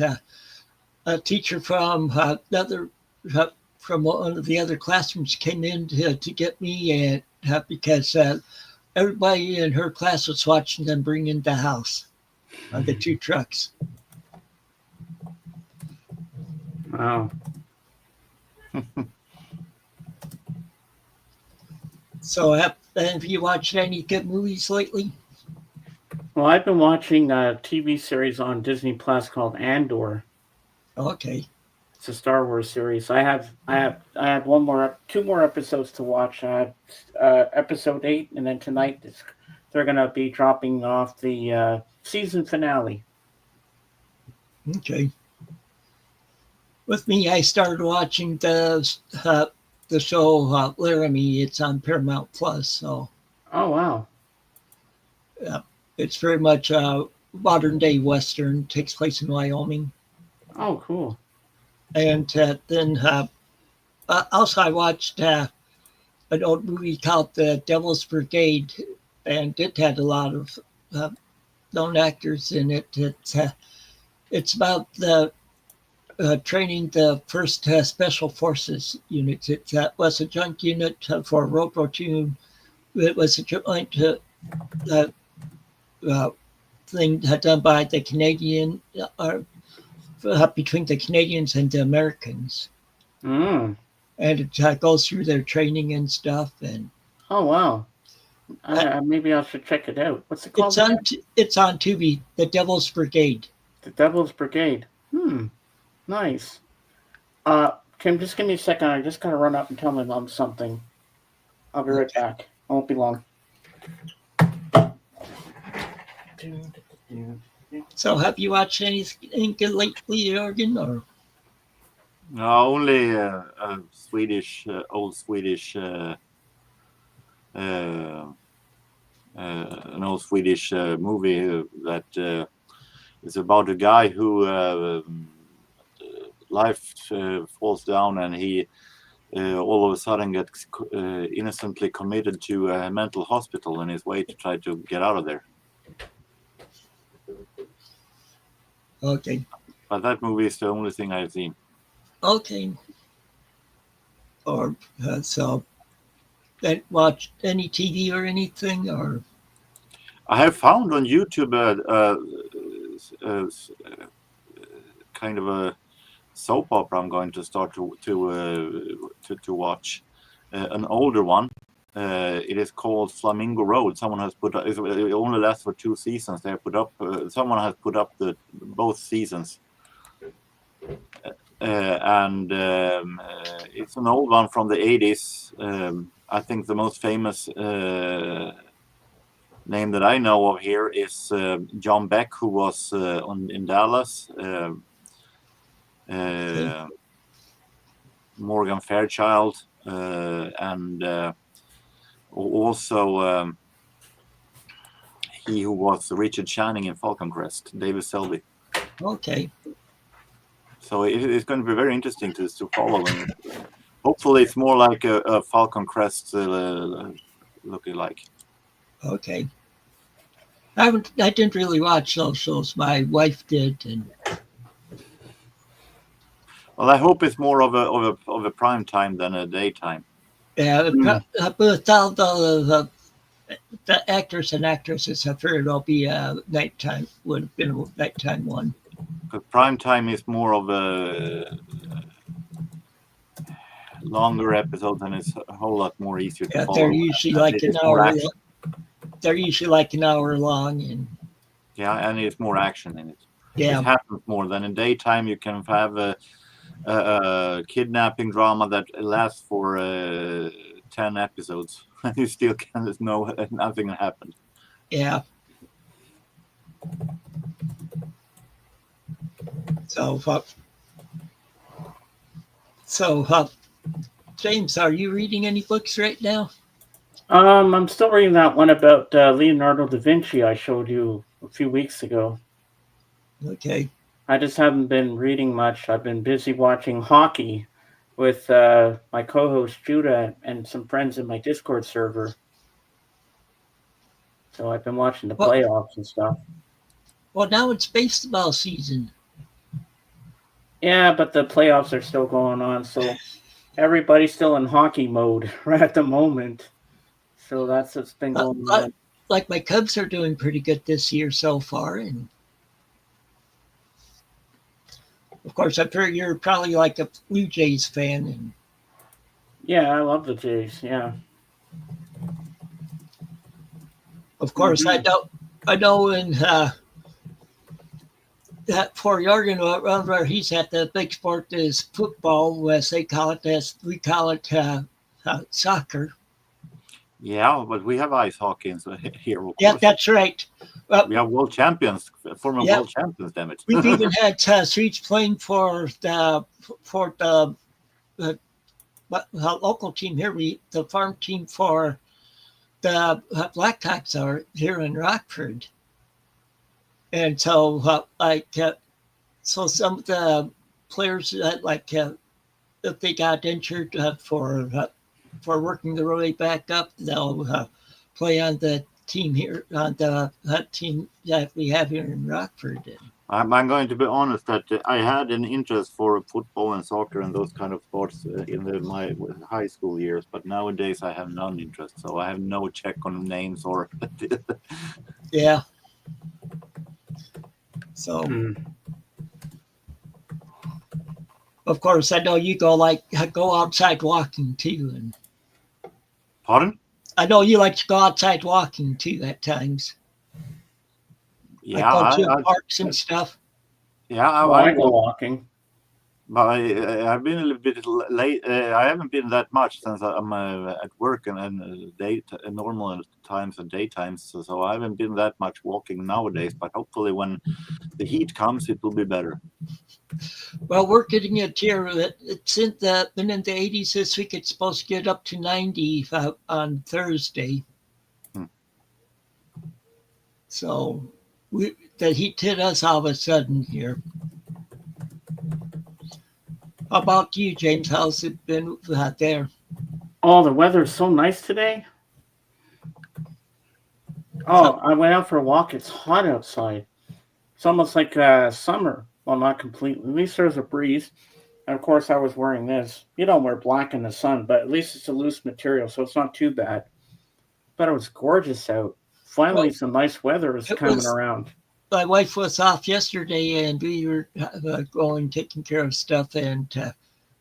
a teacher from from one of the other classrooms came in to get me, and because everybody in her class was watching them bring in the house on the 2 trucks. Wow. So have you watched any good movies lately? Well, I've been watching a TV series on Disney Plus called Andor. Okay. It's a Star Wars series. I have 2 more episodes to watch. Episode 8, and then tonight they're gonna be dropping off the season finale. Okay. With me, I started watching the show Laramie. It's on Paramount Plus, so Oh wow. it's very much a modern day Western. Takes place in Wyoming. Oh cool. And then also I watched an old movie called The Devil's Brigade, and it had a lot of known actors in it. It's about the training the first Special Forces units. It was a joint unit for World War II. It was a joint thing done by the Canadian, between the Canadians and the Americans. Mm. And it goes through their training and stuff. And Oh wow. Maybe I should check it out. What's it called? It's on Tubi. The Devil's Brigade. The Devil's Brigade. Nice. Tim, just give me a second. I just gotta run up and tell my mom something. I'll be right back. I won't be long. So have you watched anything good lately, Jorgen? Or No, only old Swedish, an old Swedish movie that is about a guy who life falls down, and he all of a sudden gets innocently committed to a mental hospital in his way to try to get out of there. okay, But that movie is the only thing I've seen. okay. Or so, that watch any TV or anything, or I have found on YouTube kind of a soap opera I'm going to start to watch, an older one. It is called Flamingo Road. Someone has put up. It only lasts for 2 seasons. They have put up. Someone has put up both seasons, and it's an old one from the 80s. I think the most famous name that I know of here is John Beck, who was in Dallas. Morgan Fairchild, and also he who was Richard Channing in Falcon Crest, David Selby. okay. So it's going to be very interesting to follow. And hopefully, it's more like a Falcon Crest looking like. Okay. I didn't really watch those shows. My wife did, and Well, I hope it's more of a prime time than a daytime. yeah, but all the actors and actresses, I figured it'll be a nighttime. Would have been a nighttime one. Because prime time is more of a longer episodes, and it's a whole lot more easier to Yeah, follow. they're usually like an hour. They're usually like an hour long, and Yeah, and it's more action in it. yeah, It happens more than in daytime. You can have a kidnapping drama that lasts for 10 episodes, and you still can't know nothing happened. Yeah. So, James, are you reading any books right now? I'm still reading that one about Leonardo da Vinci I showed you a few weeks ago. Okay. I just haven't been reading much. I've been busy watching hockey with my co-host Judah and some friends in my Discord server. So I've been watching the playoffs and stuff. Well, now it's baseball season. Yeah, but the playoffs are still going on, so everybody's still in hockey mode right at the moment. So that's what's been going on. Like my Cubs are doing pretty good this year so far, and of course, I'm sure you're probably like a Blue Jays fan. And yeah, I love the Jays. Yeah. Of course, I know in that Fort Oregon, around where he's at, the big sport is football, as they call it. As we call it, soccer. Yeah, but we have ice hockey here. Yeah, that's right. We have world champions, former world champions. Damn it! We've even had Swedes playing for the local team here. The farm team for the Blackhawks are here in Rockford, and so so some of the players if they got injured for working their way back up, they'll play on the team here, on the team that we have here in Rockford. I'm going to be honest that I had an interest for football and soccer and those kind of sports in my high school years, but nowadays I have none interest, so I have no check on names or. Yeah. So. Of course, I know you go outside walking too, and. Pardon? I know you like to go outside walking too at times. Yeah, like go to parks and stuff. Yeah, I go walking. But I've been a little bit late. I haven't been that much since I'm at work and normal times and daytimes. So I haven't been that much walking nowadays. But hopefully, when the heat comes, it will be better. Well, we're getting it here. It's been in the 80s this week. It's supposed to get up to 90 on Thursday. So the heat hit us all of a sudden here. How about you, James? How's it been out there? Oh, the weather's so nice today. Oh, I went out for a walk. It's hot outside. It's almost like summer. Well, not completely. At least there's a breeze. And of course, I was wearing this. You don't wear black in the sun, but at least it's a loose material, so it's not too bad. But it was gorgeous out. Finally, some nice weather is coming around. My wife was off yesterday, and we were going taking care of stuff, and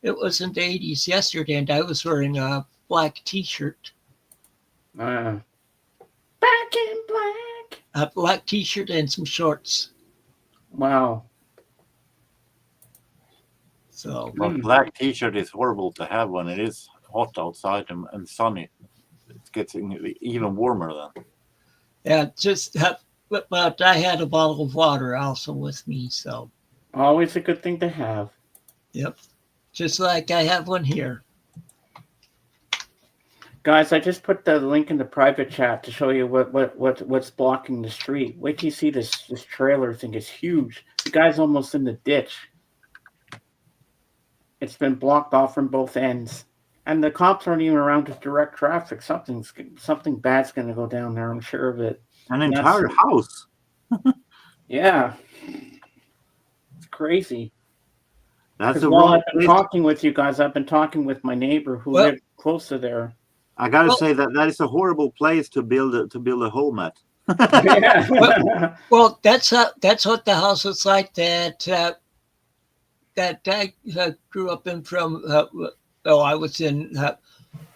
it was in the 80s yesterday, and I was wearing a black T-shirt. Back in black. A black T-shirt and some shorts. Wow. So, well, black T-shirt is horrible to have when it is hot outside and sunny. It gets even warmer then. Yeah, just. But I had a bottle of water also with me, so. Always a good thing to have. Yep. Just like I have one here. Guys, I just put the link in the private chat to show you what's blocking the street. Wait till you see this trailer thing. It's huge. The guy's almost in the ditch. It's been blocked off from both ends. And the cops aren't even around to direct traffic. Something bad's going to go down there, I'm sure of it. An entire house. Yeah. It's crazy. That's the while I've been talking with you guys, I've been talking with my neighbor who lived close to there. I gotta say that is a horrible place to build a home at. well, that's what the house was like that I grew up in from. I was in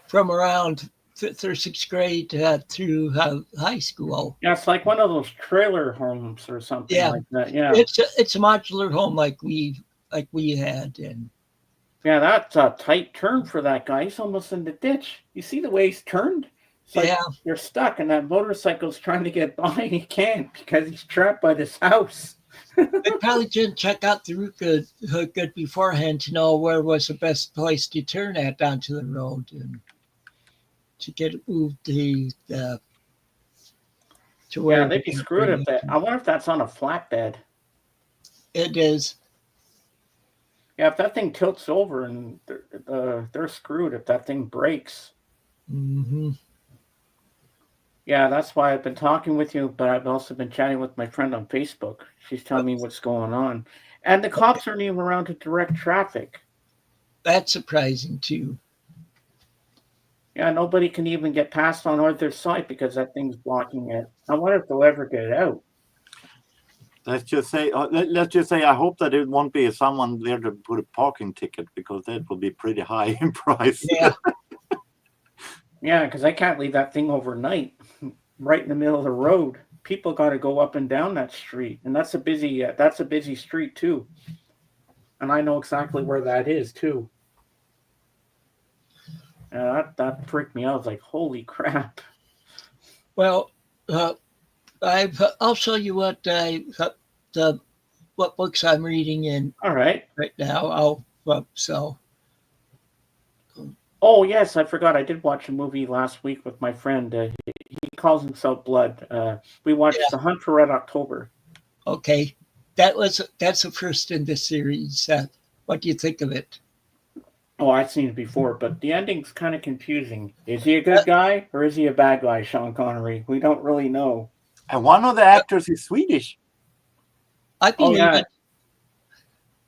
from around 5th or 6th grade through high school. Yeah, it's like one of those trailer homes or something like that. Yeah, it's a modular home like we had, and Yeah, that's a tight turn for that guy. He's almost in the ditch. You see the way he's turned? It's like Yeah, you're stuck, and that motorcycle's trying to get by, and he can't because he's trapped by this house. I probably didn't check out the route good beforehand to know where was the best place to turn at onto the road and to get it moved to Yeah, where they'd be screwed if that. I wonder if that's on a flatbed. it is. Yeah, if that thing tilts over and they're screwed if that thing breaks. Mm-hmm. Yeah, that's why I've been talking with you, but I've also been chatting with my friend on Facebook. She's telling me what's going on. And the cops aren't even around to direct traffic. That's surprising too. Yeah, nobody can even get past on either side because that thing's blocking it. I wonder if they'll ever get it out. Let's just say, I hope that it won't be someone there to put a parking ticket because that will be pretty high in price. Yeah. Yeah, because I can't leave that thing overnight, right in the middle of the road. People got to go up and down that street, and that's a busy street too. And I know exactly where that is too. That freaked me out. I was like, holy crap. Well, I'll show you what what books I'm reading in All right. right now. So Oh, yes, I forgot. I did watch a movie last week with my friend. He calls himself Blood. We watched The Hunt for Red October. okay, that's the first in this series. What do you think of it? Oh, I've seen it before, but the ending's kind of confusing. Is he a good guy or is he a bad guy, Sean Connery? We don't really know. And one of the actors is Swedish. I believe yeah. it.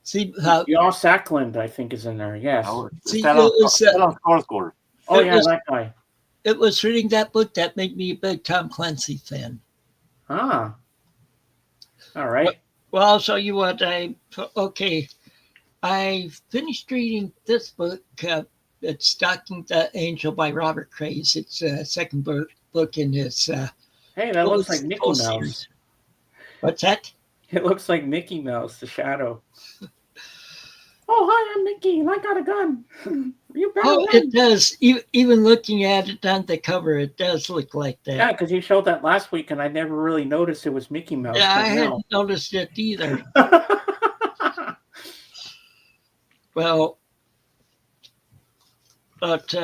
See, Joss Ackland, I think, is in there. Yes. See, Stellan it was, Skarsgård. Oh, it yeah, was- that guy. it was reading that book that made me a big Tom Clancy fan. Ah. All right. Well, I'll show you what okay. I finished reading this book. It's Stalking the Angel by Robert Craze. It's a second book in this. Hey, that looks like Mickey Mouse. series. What's that? It looks like Mickey Mouse, the shadow. Oh, hi, I'm Mickey, and I got a gun. You better Oh, run. it does. Even looking at it on the cover, it does look like that. Yeah, because you showed that last week, and I never really noticed it was Mickey Mouse. Yeah, I but hadn't noticed it either. now. Well, but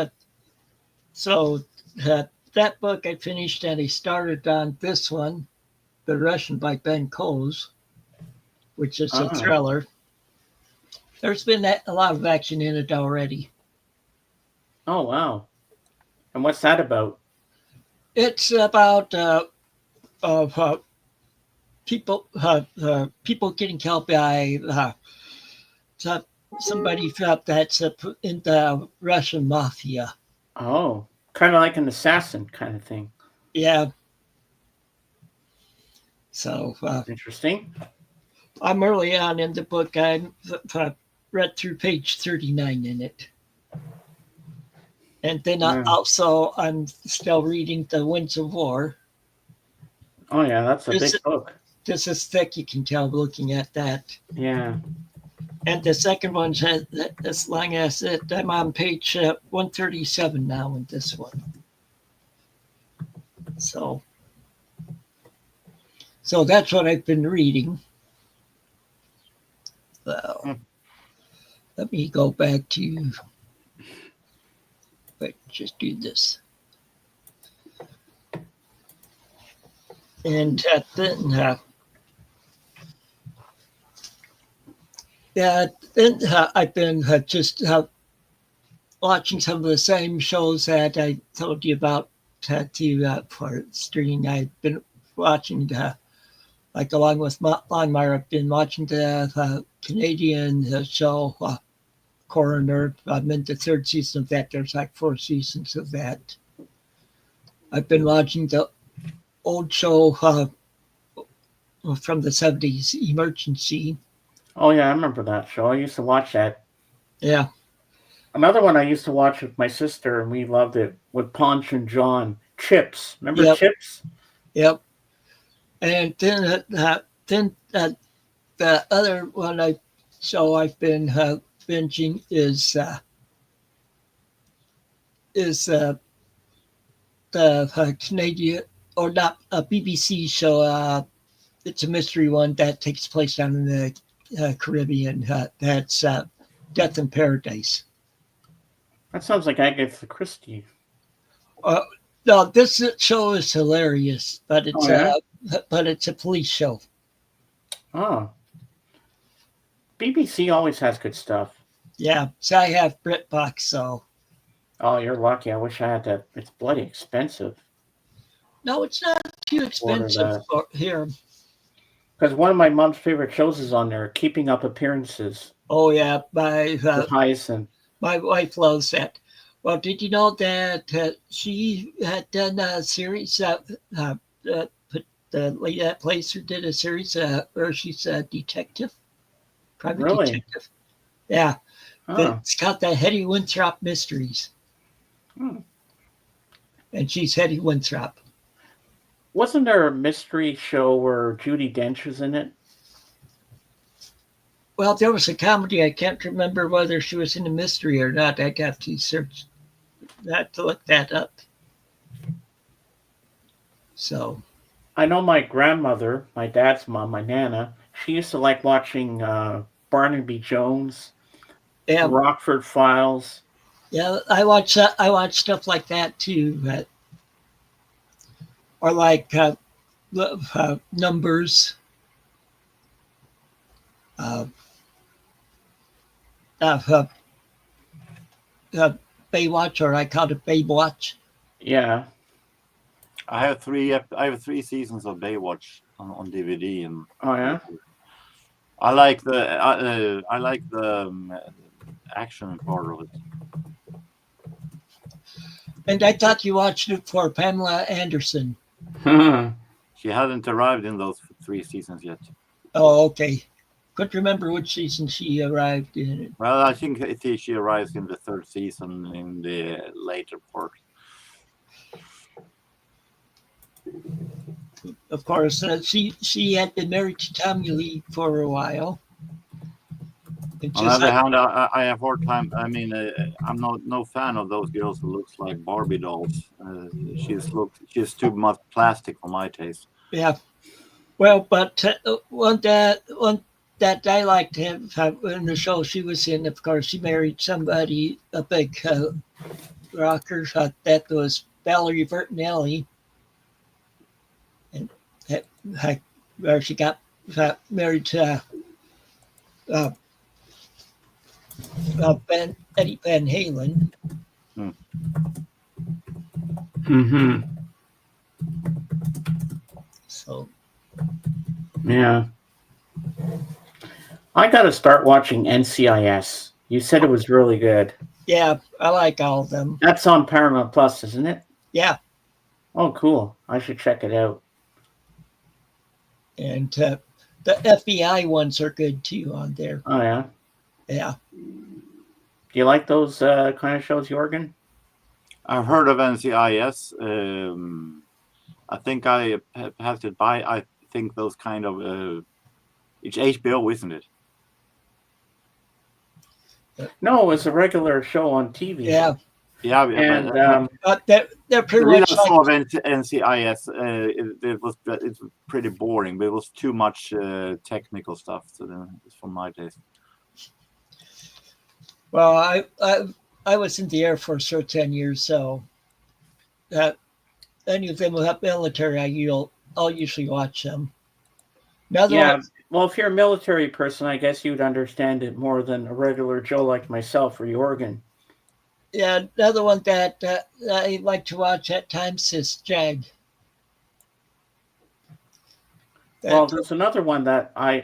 that book I finished, and I started on this one, The Russian by Ben Coles, which is a thriller. There's been a lot of action in it already. Oh, wow. And what's that about? It's about people getting killed by somebody that's in the Russian mafia. Oh, kind of like an assassin kind of thing. Yeah. So Interesting. I'm early on in the book. I read through page 39 in it. And then I'm still reading The Winds of War. Oh, yeah, that's a big book. This is thick, you can tell looking at that. Yeah. And the second one's as long as it. I'm on page 137 now in this one. So that's what I've been reading. Well, let me go back to. Wait, just do this. And then. I've been just watching some of the same shows that I told you about for streaming. I've been watching, like along with Longmire, I've been watching the Canadian show Coroner. I'm in the third season of that. There's like 4 seasons of that. I've been watching the old show from the 70s, Emergency. Oh, yeah, I remember that show. I used to watch that. Yeah. Another one I used to watch with my sister, and we loved it, with Ponch and John. Chips. Remember Chips? Yep. And then the other one I've been binging is the Canadian or not a BBC show. It's a mystery one that takes place down in the Caribbean. That's Death in Paradise. That sounds like Agatha Christie. No, this show is hilarious, but it's it's a police show. Oh. BBC always has good stuff. Yeah, so I have BritBox, so. Oh, you're lucky. I wish I had that. It's bloody expensive. No, it's not too expensive here. Because one of my mom's favorite shows is on there, Keeping Up Appearances. Oh, yeah. With Hyacinth. My wife loves that. Well, did you know that she had done a series the lady that plays her did a series where she's a detective, private detective. Yeah, it's called the Hetty Winthrop Mysteries, and she's Hetty Winthrop. Wasn't there a mystery show where Judi Dench was in it? Well, there was a comedy. I can't remember whether she was in a mystery or not. I'd have to search that to look that up. So, I know my grandmother, my dad's mom, my Nana, she used to like watching Barnaby Jones, Rockford Files. Yeah, I watch stuff like that too. Or like Numbers. Baywatch, or I call it Baywatch. Yeah, I have three seasons of Baywatch on DVD, and I like the action part of it. And I thought you watched it for Pamela Anderson. She hadn't arrived in those 3 seasons yet. Oh, okay. Couldn't remember which season she arrived in it. Well, I think she arrives in the 3rd season in the later part. Of course, she had been married to Tommy Lee for a while. On the other hand, I have hard time. I mean, I'm no fan of those girls who looks like Barbie dolls. She's too much plastic for my taste. Yeah. Well, but one that I liked him in the show she was in, of course, she married somebody, a big rocker. That was Valerie Bertinelli. And where she got married to Eddie Van Halen. Mm-hmm. So. Yeah. I got to start watching NCIS. You said it was really good. Yeah, I like all of them. That's on Paramount Plus, isn't it? Yeah. Oh, cool. I should check it out. And the FBI ones are good too on there. Oh, yeah? Yeah. Do you like those kind of shows, Jorgen? I've heard of NCIS. I think I have to buy. I think those kind of it's HBO, isn't it? No, it's a regular show on TV. Yeah. Yeah, and but they're pretty much. The saw NCIS. It's pretty boring, but it was too much technical stuff. So it's for my taste. Well, I was in the Air Force for 10 years, so any of them will have military. I'll usually watch them. Well, if you're a military person, I guess you'd understand it more than a regular Joe like myself or Jorgen. Yeah, another one that I like to watch at times is Jag. Well, there's another one that I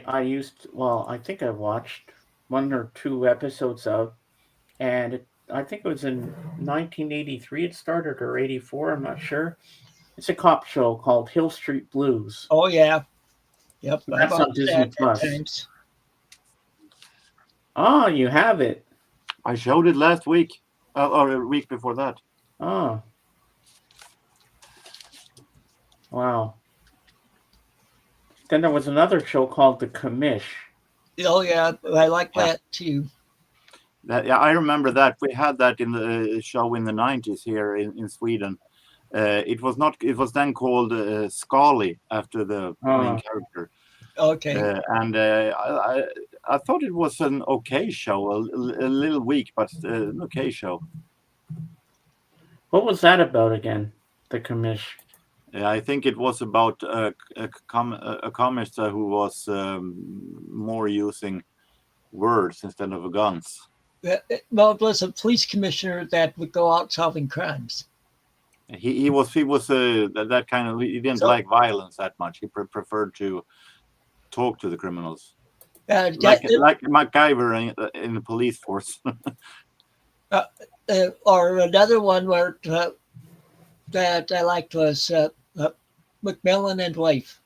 think I watched 1 or 2 episodes of, and I think it was in 1983 it started, or 84, I'm not sure. It's a cop show called Hill Street Blues. Oh, yeah. Yep. That's on Disney Plus. Oh, you have it. I showed it last week, or a week before that. Oh. Wow. Then there was another show called The Commish. Oh, yeah. I like that too. Yeah, I remember that. We had that in the show in the 90s here in Sweden. It was not. It was then called Scully after the main character. Okay. And I thought it was an okay show, a little weak, but an okay show. What was that about again? The commish. I think it was about a commister who was more using words instead of guns. Well, it was a police commissioner that would go out solving crimes. He was that kind of. He didn't like violence that much. He preferred to talk to the criminals, like MacGyver in the police force. Or another one where that I liked was McMillan and Wife.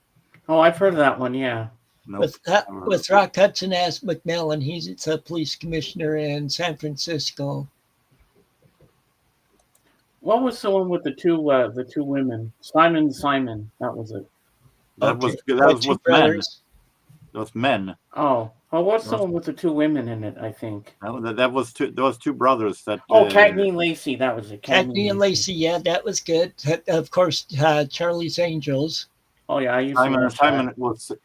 Oh, I've heard of that one. Yeah. Nope. With Rock Hudson as McMillan, he's a police commissioner in San Francisco. What was the one with the two women? Simon. That was it. That was men. Those men. Oh, what's the one with the two women in it? I think. That was two. Those two brothers that. Oh, Cagney and Lacey. That was it. Cagney and Lacey. Yeah, that was good. Of course, Charlie's Angels. Oh yeah, Simon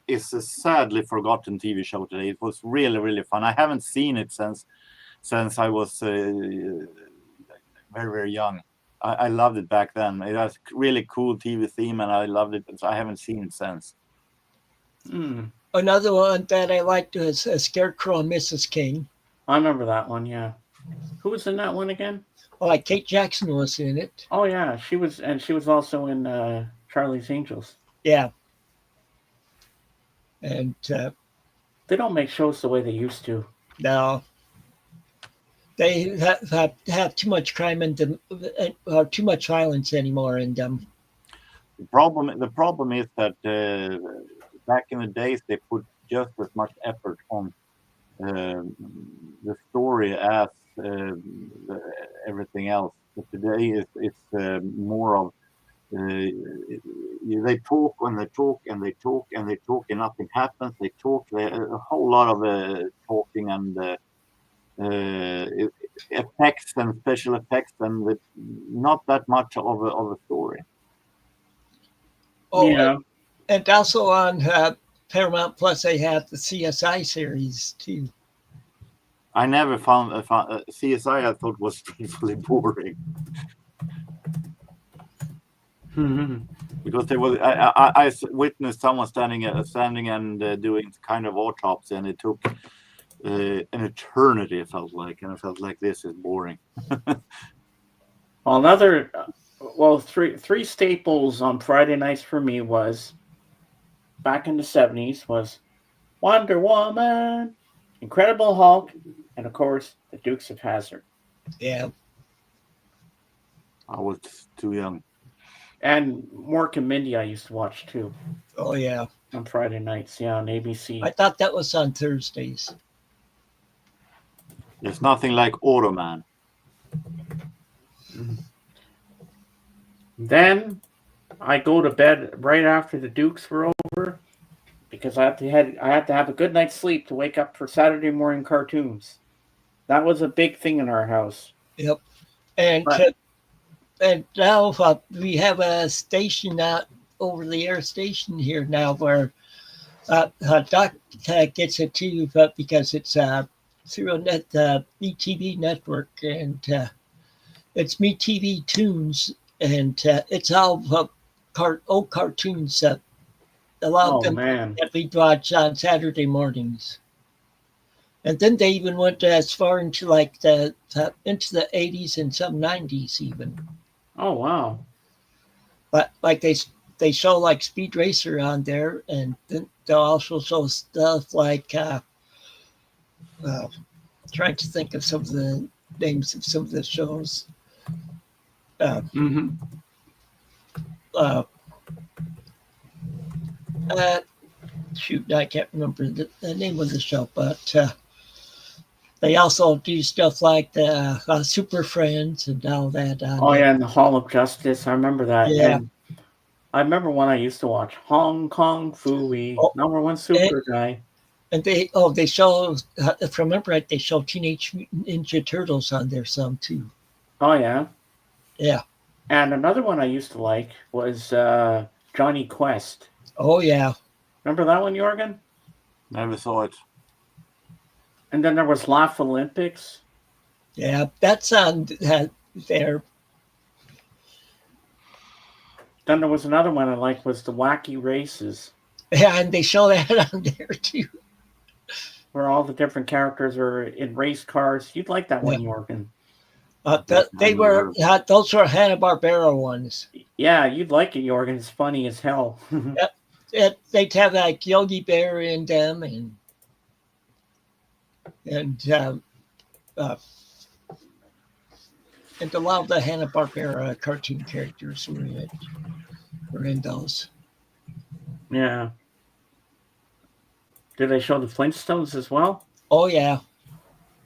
is a sadly forgotten TV show today. It was really, really fun. I haven't seen it since I was very, very young. I loved it back then. It was a really cool TV theme, and I loved it. I haven't seen it since. Another one that I liked was Scarecrow and Mrs. King. I remember that one. Yeah, who was in that one again? Well, like Kate Jackson was in it. Oh yeah, she was also in Charlie's Angels. Yeah. And they don't make shows the way they used to. No. They have too much crime and too much violence anymore in them. The problem is that back in the days they put just as much effort on the story as everything else. But today it's more of they talk and they talk and they talk and they talk and nothing happens. They talk a whole lot of talking and effects and special effects and not that much of a story. Oh, yeah. And also on Paramount Plus, they have the CSI series too. I never found CSI. I thought was really boring. Because there was I witnessed someone standing and doing kind of autopsy, and it took an eternity. It felt like, and I felt like this is boring. Three staples on Friday nights for me was back in the 70s was Wonder Woman, Incredible Hulk, and of course the Dukes of Hazzard. Yeah, I was too young. And Mork and Mindy I used to watch too. Oh yeah, on Friday nights, yeah, on ABC. I thought that was on Thursdays. There's nothing like Automan. Then I go to bed right after the Dukes were over because I had to have a good night's sleep to wake up for Saturday morning cartoons. That was a big thing in our house. Yep, and now we have a station out over the air station here now where Doc gets it too, but because it's through a MeTV network, and it's MeTV Tunes, and it's all old cartoons that that we watch on Saturday mornings. And then they even went as far into like into the 80s and some 90s even. Oh wow! But like they show like Speed Racer on there, and then they'll also show stuff like trying to think of some of the names of some of the shows. Shoot, I can't remember the name of the show, but they also do stuff like the Super Friends and all that. Yeah, and the Hall of Justice. I remember that. Yeah. And I remember one I used to watch, Hong Kong Phooey, #1 super guy. And they show, if I remember right, they show Teenage Mutant Ninja Turtles on there some too. Oh yeah. Yeah. And another one I used to like was Johnny Quest. Oh yeah. Remember that one, Jorgen? Never saw it. And then there was Laugh Olympics. Yeah, that's on there. Then there was another one I liked was the Wacky Races, Yeah, and they show that on there too. where all the different characters are in race cars. You'd like that one, Jorgen. They were those were Hanna-Barbera ones. Yeah, you'd like it, Jorgen. It's funny as hell. They'd have like Yogi Bear in them, and a lot of the Hanna-Barbera cartoon characters were in those. Yeah. Did they show the Flintstones as well? Oh yeah.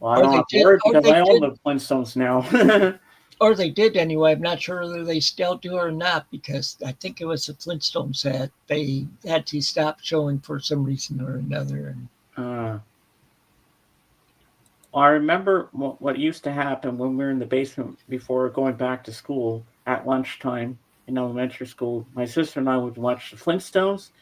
Well, I don't have to worry because I own did. the Flintstones now. Or they did anyway. I'm not sure whether they still do or not, because I think it was the Flintstones that they had to stop showing for some reason or another. I remember what used to happen when we were in the basement before going back to school at lunchtime in elementary school. My sister and I would watch the Flintstones,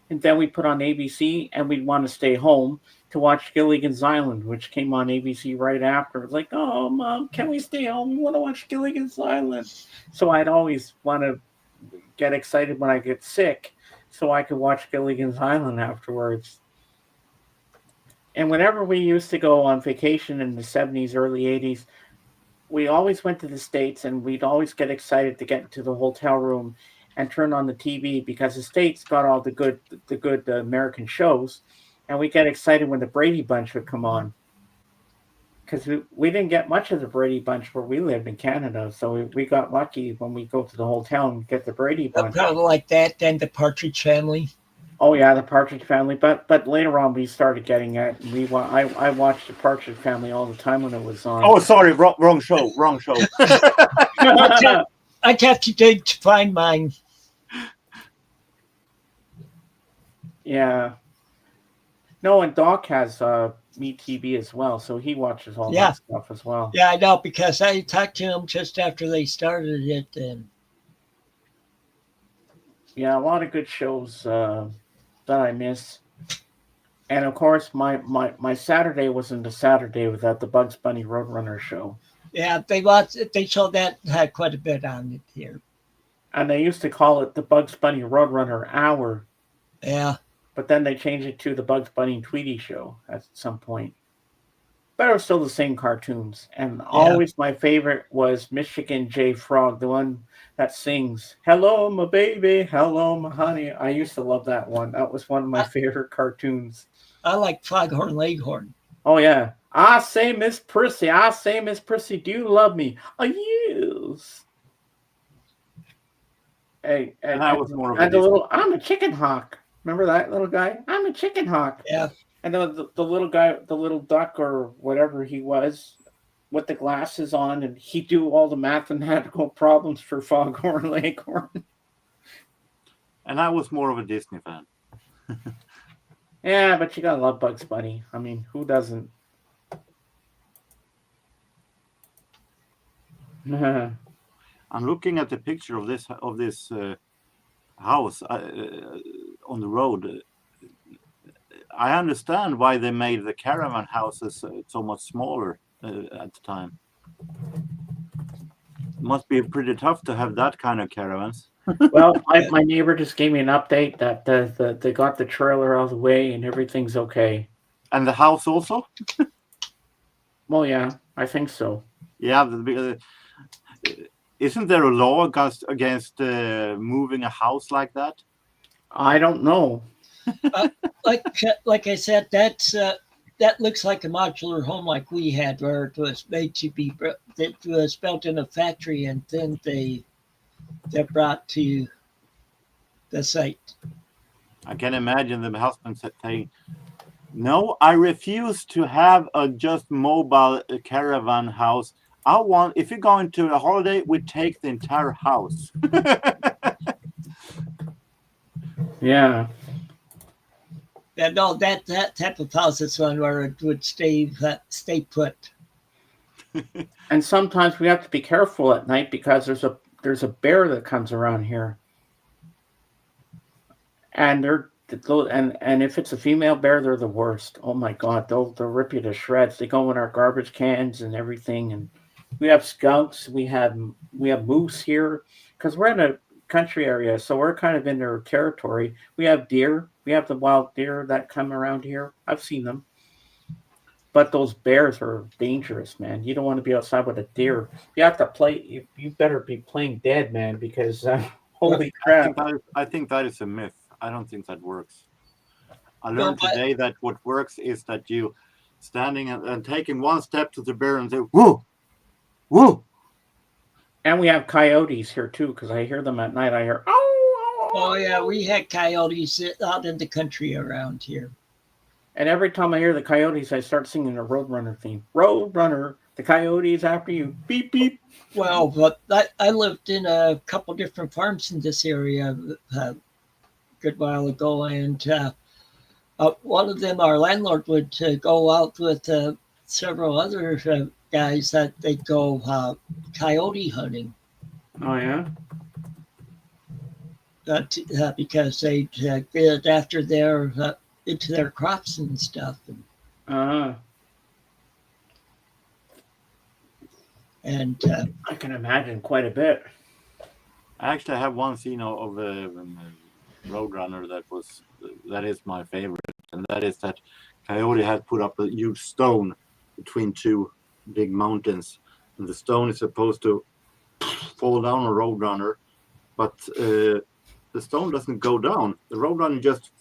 and then we'd put on ABC, and we'd want to stay home to watch Gilligan's Island, which came on ABC right after. It's like, oh, Mom, can we stay home? We want to watch Gilligan's Island. So I'd always want to get excited when I get sick so I could watch Gilligan's Island afterwards. And whenever we used to go on vacation in the 70s, early 80s, we always went to the States, and we'd always get excited to get into the hotel room and turn on the TV because the States got all the good American shows. And we get excited when the Brady Bunch would come on, because we didn't get much of the Brady Bunch where we lived in Canada. So we got lucky when we go to the hotel and get the Brady Bunch. Probably like that, then the Partridge Family. Oh yeah, the Partridge Family. But later on we started getting it. I watched the Partridge Family all the time when it was on. Oh, sorry, wrong show. I'd have to dig to find mine. Yeah. No, and Doc has Meet TV as well, so he watches all that stuff as well. Yeah, I know, because I talked to him just after they started it. And yeah, a lot of good shows that I miss. And of course, my Saturday wasn't a Saturday without the Bugs Bunny Roadrunner show. Yeah, they showed that had quite a bit on it here. And they used to call it the Bugs Bunny Roadrunner Hour. Yeah. But then they changed it to the Bugs Bunny and Tweety Show at some point. But it was still the same cartoons. And always my favorite was Michigan J. Frog, the one that sings, "Hello, my baby, hello, my honey." I used to love that one. That was one of my favorite cartoons. I like Foghorn Leghorn. Oh, yeah. I say, Miss Prissy, do you love me? Oh, yes. Hey, and the little, I'm a chicken hawk. Remember that little guy? I'm a chicken hawk. Yeah. And the little guy, the little duck or whatever he was, with the glasses on, and he'd do all the mathematical problems for Foghorn Leghorn. And I was more of a Disney fan. Yeah, but you gotta love Bugs Bunny. I mean, who doesn't? I'm looking at the picture of this house on the road. I understand why they made the caravan houses so much smaller at the time. It must be pretty tough to have that kind of caravans. Well, my neighbor just gave me an update that they got the trailer out of the way and everything's okay. And the house also? Well, yeah, I think so. Yeah, isn't there a law against moving a house like that? I don't know. Like I said, that looks like a modular home like we had, where it was made to be, it was built in a factory and then they're brought to the site. I can imagine the husband saying, "No, I refuse to have a just mobile caravan house. I want, if you're going to a holiday, we take the entire house." Yeah. Yeah, no, that type of house is one where it would stay put. And sometimes we have to be careful at night because there's a bear that comes around here, and and if it's a female bear, they're the worst. Oh my God, they'll rip you to shreds. They go in our garbage cans and everything. And we have skunks. We have moose here because we're in a country area, so we're kind of in their territory. We have deer. We have the wild deer that come around here. I've seen them. But those bears are dangerous, man. You don't want to be outside with a deer. You have to play. You better be playing dead, man, because holy crap! I think that is a myth. I don't think that works. I No, learned but today that what works is that you standing and taking one step to the bear and say, "Whoa, whoa." And we have coyotes here too, because I hear them at night. I hear, oh, oh yeah, we had coyotes out in the country around here. and every time I hear the coyotes, I start singing the Roadrunner theme. Roadrunner, the coyotes after you. Beep beep. Well, but I lived in a couple different farms in this area a good while ago, and one of them, our landlord would go out with several other guys that they'd go coyote hunting. Oh yeah. Because they get after their into their crops and stuff, Uh, and I can imagine quite a bit. I actually have one scene of Roadrunner that is my favorite, and that is that Coyote had put up a huge stone between two big mountains, and the stone is supposed to fall down on Roadrunner, but the stone doesn't go down. The Roadrunner just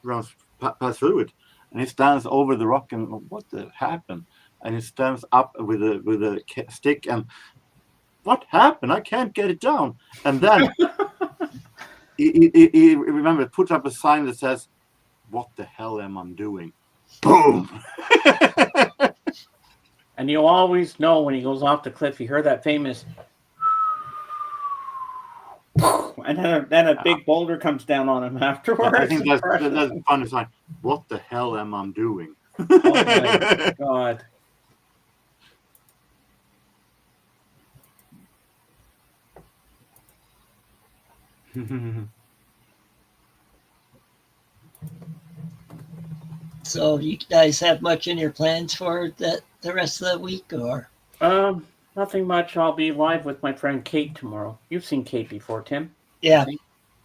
runs pass through it, and he stands over the rock and what the happened? And he stands up with a stick and what happened? I can't get it down. And then he remember puts up a sign that says, "What the hell am I doing?" Boom. And you always know when he goes off the cliff, you hear that famous, and then a big boulder comes down on him afterwards. I think that's a funny sign. What the hell am I doing? Oh my God. so you guys have much in your plans for the rest of the week, or? Nothing much. I'll be live with my friend Kate tomorrow. You've seen Kate before, Tim? Yeah.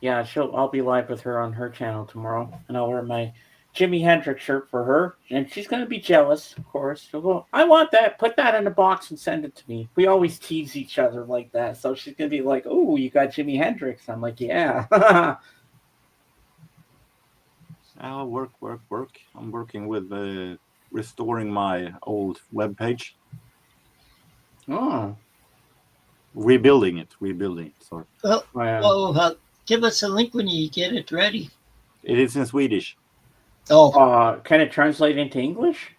Yeah, I'll be live with her on her channel tomorrow, and I'll wear my Jimi Hendrix shirt for her, and she's gonna be jealous, of course. She'll go, "I want that. Put that in a box and send it to me." We always tease each other like that, so she's gonna be like, "Oh, you got Jimi Hendrix?" I'm like, "Yeah." Work. I'm working with restoring my old webpage. Oh, Rebuilding it. Sorry. Well, wow. well give us a link when you get it ready. It is in Swedish. Oh, Can it translate into English?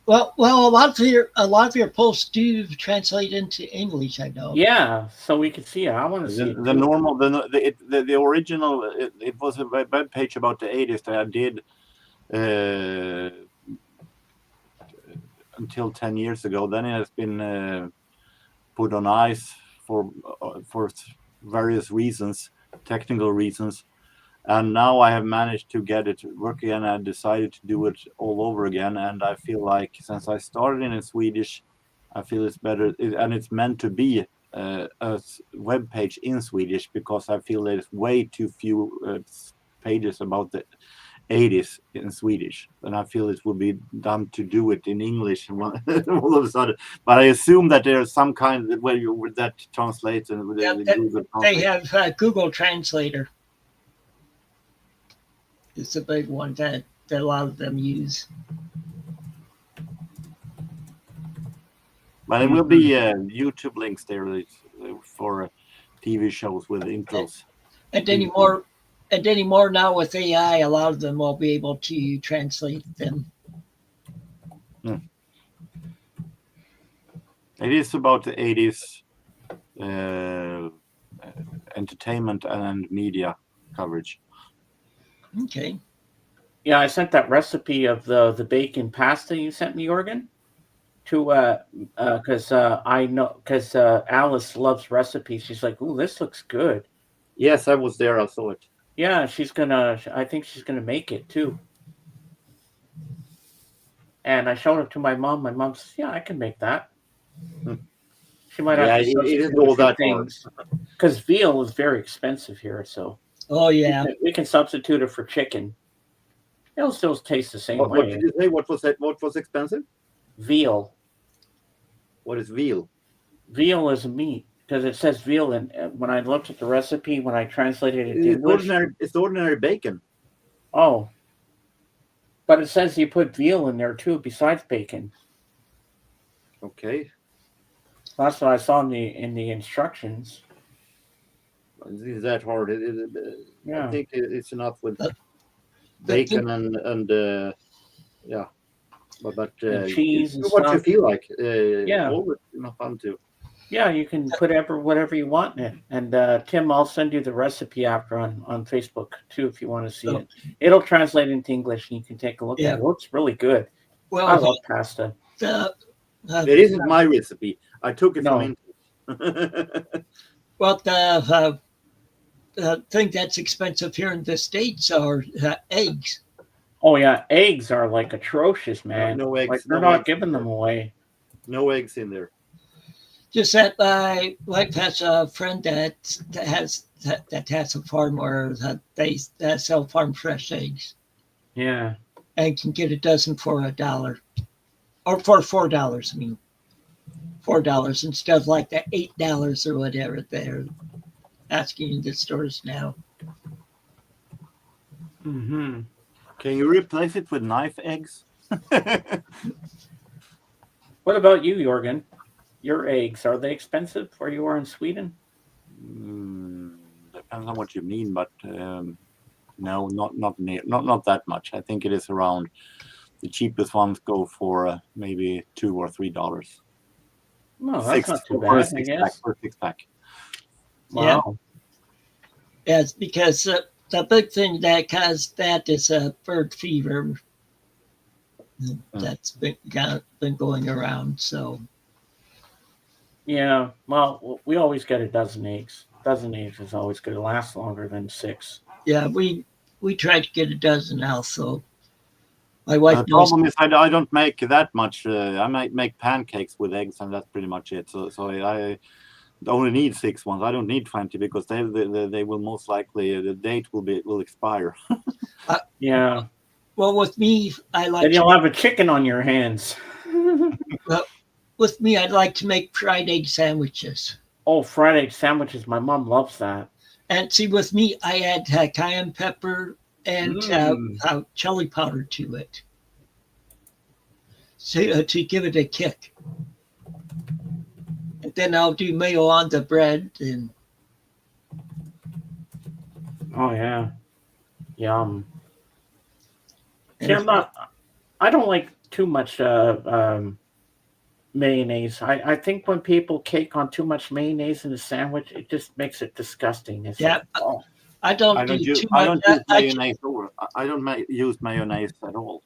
well, a lot of your posts do translate into English. I know. Yeah, so we can see it. I want to see it. The normal, the original. It was a web page about the 80s that I did until 10 years ago. Then it has been put on ice for various reasons, technical reasons. And now I have managed to get it working, and I decided to do it all over again. And I feel like since I started in Swedish, I feel it's better, and it's meant to be a web page in Swedish, because I feel there's way too few pages about the 80s in Swedish, and I feel it would be dumb to do it in English all of a sudden. But I assume that there's some kind of way that translates, and Yeah, they have Google Translator. It's a big one that a lot of them use. But it will be YouTube links there for TV shows with intros. And anymore now with AI, a lot of them will be able to translate them. It is about the 80s entertainment and media coverage. Okay. Yeah, I sent that recipe of the bacon pasta you sent me, Jorgen, to because I know because Alice loves recipes. She's like, "Ooh, this looks good." Yes, I was there. I saw it. Yeah, I think she's gonna make it too. And I showed it to my mom. My mom says, "Yeah, I can make that." Hmm. She might have Yeah, to it isn't substitute a all few that hard. things because veal is very expensive here. So Oh yeah. we can substitute it for chicken. It'll still taste the same What way. did you say? What was that? What was expensive? Veal. What is veal? Veal is a meat because it says veal. And when I looked at the recipe, when I translated it to It's English, ordinary. It's ordinary bacon. oh, but it says you put veal in there too, besides bacon. Okay, That's what I saw in the instructions. is that hard? I Yeah. think it's enough with The bacon thing, and yeah, but And you cheese and do what you stuff. feel like. Yeah. Always fun too. Yeah, you can put whatever you want in it. And Tim, I'll send you the recipe after on Facebook too if you want to see so, it. It'll translate into English and you can take a look at yeah. it. It looks really good. I Well, love pasta. the It isn't my recipe. I took it from No. India. well the thing that's expensive here in the States are eggs. Oh yeah, eggs are like atrocious, man. No eggs. Like they're No not eggs giving in them there. away. No eggs in there. Just that my wife has a friend that has a farm where they sell farm fresh eggs Yeah. and can get a dozen for $1 or for $4. I mean, $4 instead of like the $8 or whatever they're asking in the stores now. Mm-hmm. Can you replace it with knife eggs? What about you, Jorgen? Your eggs, are they expensive where you are in Sweden? Depends on what you mean, but no, not that much. I think it is around the cheapest ones go for maybe $2 or $3. No, that's not too bad, I guess. For a six pack. Wow. Yes, because the big thing that caused that is bird fever that's been going around. So Yeah. Well, we always get a dozen eggs. A dozen eggs is always going to last longer than 6. yeah, we tried to get a dozen now. So my The wife knows. problem is I don't make that much. I might make pancakes with eggs, and that's pretty much it. So I only need 6 ones. I don't need 20 because they will most likely the date will expire. Yeah. Well, with me, I like. Then you'll have a chicken on your hands. With me, I'd like to make fried egg sandwiches. Oh, fried egg sandwiches. My mom loves that. And see, with me, I add cayenne pepper and chili powder to it, so, to give it a kick. And then I'll do mayo on the bread and. Oh yeah. Yum. See, I don't like too much mayonnaise. I think when people cake on too much mayonnaise in a sandwich, it just makes it disgusting. It's Yeah, like, oh. I don't do too much. I don't use mayonnaise I don't use mayonnaise at all.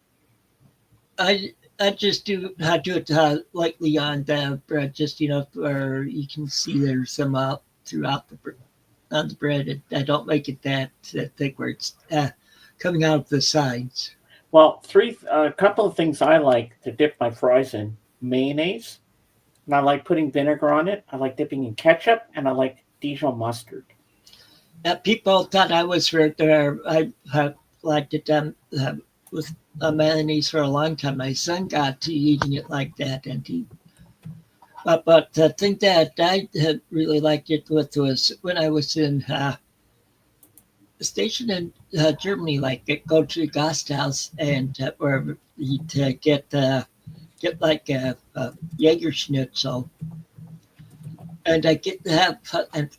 I just do it lightly on the bread, just where you can see there's some throughout on the bread. I don't make it that thick where it's coming out of the sides. Well, a couple of things I like to dip my fries in: mayonnaise, and I like putting vinegar on it. I like dipping in ketchup, and I like Dijon mustard. People thought I was weird there. I have liked it with mayonnaise for a long time. My son got to eating it like that, and but the thing that I had really liked it with was when I was in stationed in Germany, like go to the Gasthaus and where you get like a Jaeger schnitzel, and I get to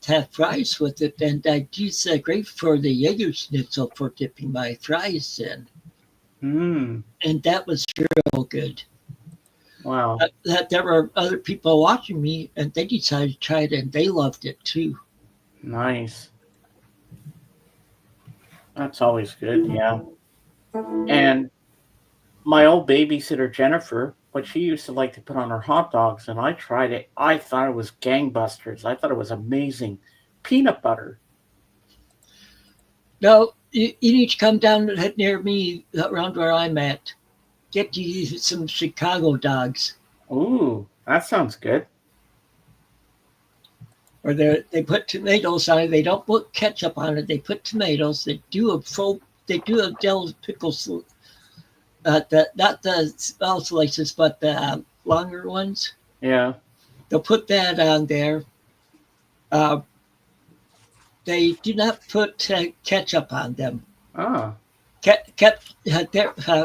have fries with it, and I use great for the Jaeger schnitzel for dipping my fries in, and that was real good. Wow. That there were other people watching me, and they decided to try it, and they loved it too. Nice. That's always good. Yeah. And my old babysitter Jennifer, what she used to like to put on her hot dogs, and I tried it. I thought it was gangbusters. I thought it was amazing. Peanut butter. No, you need to come down near me around where I'm at. Get you some Chicago dogs. Ooh, that sounds good. Or they put tomatoes on it. They don't put ketchup on it. They put tomatoes. They do a dill pickles. Not the small slices, but the longer ones. Yeah. They'll put that on there. Uh, they do not put ketchup on them. Ah.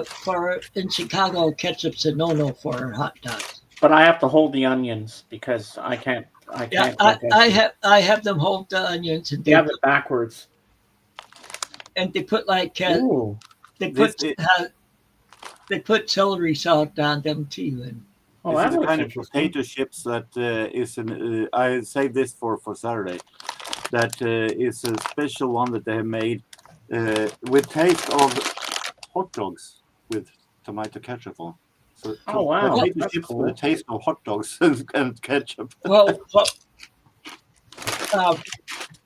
For in Chicago, ketchup's a no-no for hot dogs. But I have to hold the onions because I can't. I Yeah, can't. I have them hold the onions and You have it backwards. they put like Ooh. they This put they put celery salt on them too. And Oh, This that is a looks kind of interesting. potato chips that I saved this for Saturday. That is a special one that they have made with taste of hot dogs with tomato ketchup on. So Oh, wow. potato That's chips cool. with the taste of hot dogs and ketchup. well,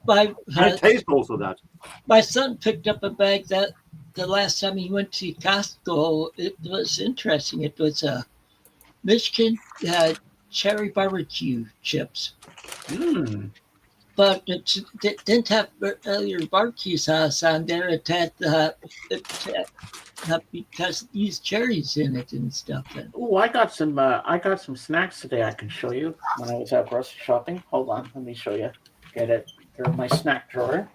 my It tastes also that. my son picked up a bag that the last time he went to Costco. It was interesting. It was a Michigan cherry barbecue chips. Mm. But it didn't have your barbecue sauce on there. Because it used cherries in it and stuff. And Oh, I got some. I got some snacks today. I can show you when I was out grocery shopping. Hold on, let me show you. Get it. They're in my snack drawer.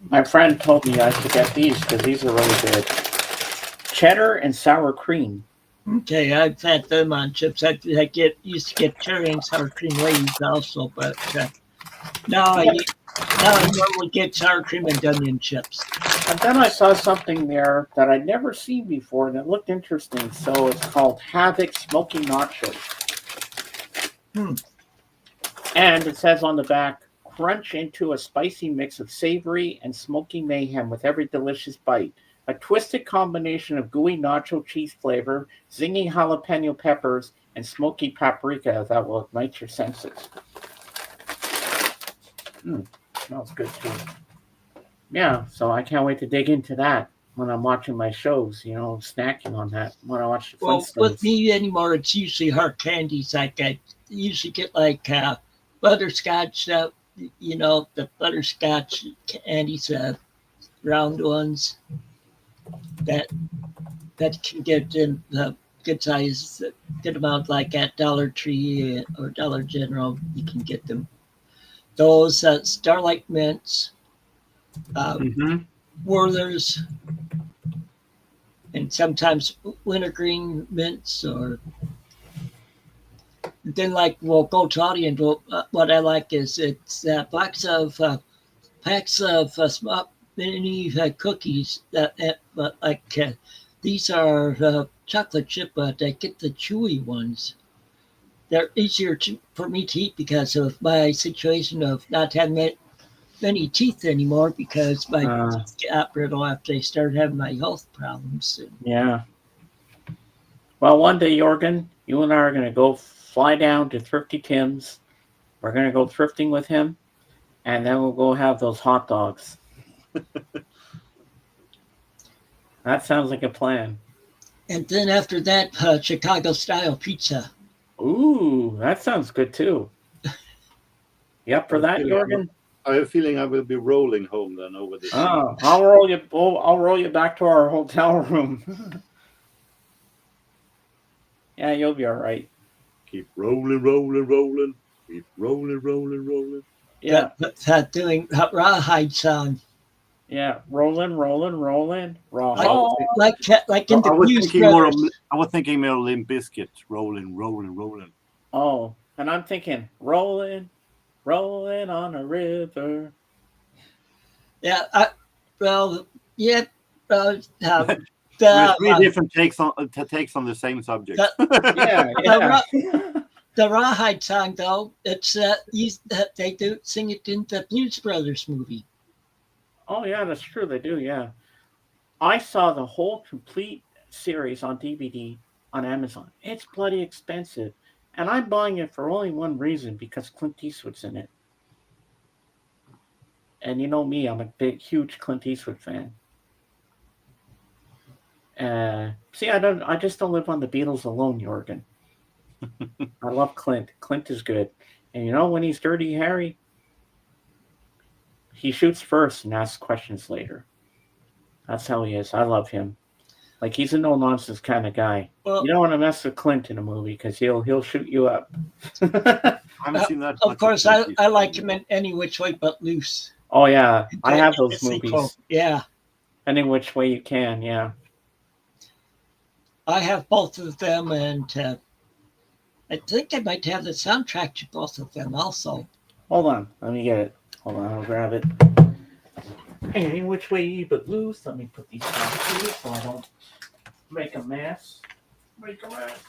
My friend told me I should get these because these are really good. Cheddar and sour cream. okay, I've had them on chips. I used to get cherry and sour cream Lay's also, but now I normally get sour cream and onion chips. And then I saw something there that I'd never seen before, and it looked interesting. So it's called Havoc Smoky Nachos. Hmm. And it says on the back, crunch into a spicy mix of savory and smoky mayhem with every delicious bite. A twisted combination of gooey nacho cheese flavor, zingy jalapeno peppers, and smoky paprika that will ignite your senses. Smells good too. Yeah, so I can't wait to dig into that when I'm watching my shows, snacking on that when I watch the Well, with Flintstones. me anymore, it's usually hard candies. Like I usually get like butterscotch, the butterscotch candies, round ones that can get in the good size, good amount, like at Dollar Tree or Dollar General. You can get them. Those Starlight Mints, Mm-hmm. Werther's, and sometimes wintergreen mints. Or then, like, we'll go to Aldi, and what I like is it's packs of small mini cookies but these are chocolate chip, but I get the chewy ones. They're easier for me to eat because of my situation of not having many teeth anymore, because my teeth got brittle after I started having my health problems. Yeah. Well, one day, Jorgen, you and I are going to go fly down to Thrifty Tim's. We're going to go thrifting with him, and then we'll go have those hot dogs. That sounds like a plan. And then after that, Chicago style pizza. Ooh, that sounds good too. You up for that, Jorgen? I have a feeling I will be rolling home then over this. Oh, I'll roll you. I'll roll you back to our hotel room. Yeah, you'll be all right. Keep rolling, rolling, rolling. Keep rolling, rolling, rolling. Yeah, doing rawhide song. yeah. Rolling, rolling, rolling. Like in the I was Blues thinking more of Brothers. Limp Bizkit, rolling, rolling, rolling. Oh, and I'm thinking rolling, rolling on a river. Yeah, well, yeah, uh, uh, With the, three different takes on the same subject. Yeah, the, yeah. the rawhide song, though, it's they do sing it in the Blues Brothers movie. Oh, yeah, that's true. They do, yeah. I saw the whole complete series on DVD on Amazon. It's bloody expensive. And I'm buying it for only one reason because Clint Eastwood's in it. And you know me, I'm a big, huge Clint Eastwood fan. See, I just don't live on the Beatles alone, Jorgen. I love Clint. Clint is good. And you know when he's Dirty Harry, he shoots first and asks questions later. That's how he is. I love him. Like he's a no nonsense kind of guy. Well, You don't want to mess with Clint in a movie because he'll shoot you up. I haven't seen that. of much course, Clint I Eastwood like movie. him in Any Which Way But Loose. Oh yeah, I have The those sequel. movies. Yeah, Any which way you can, yeah. I have both of them, and I think I might have the soundtrack to both of them also. Hold on, let me get it. Hold on, I'll grab it. Any which way but loose. Let me put these down too so I don't make a mess. Make a mess.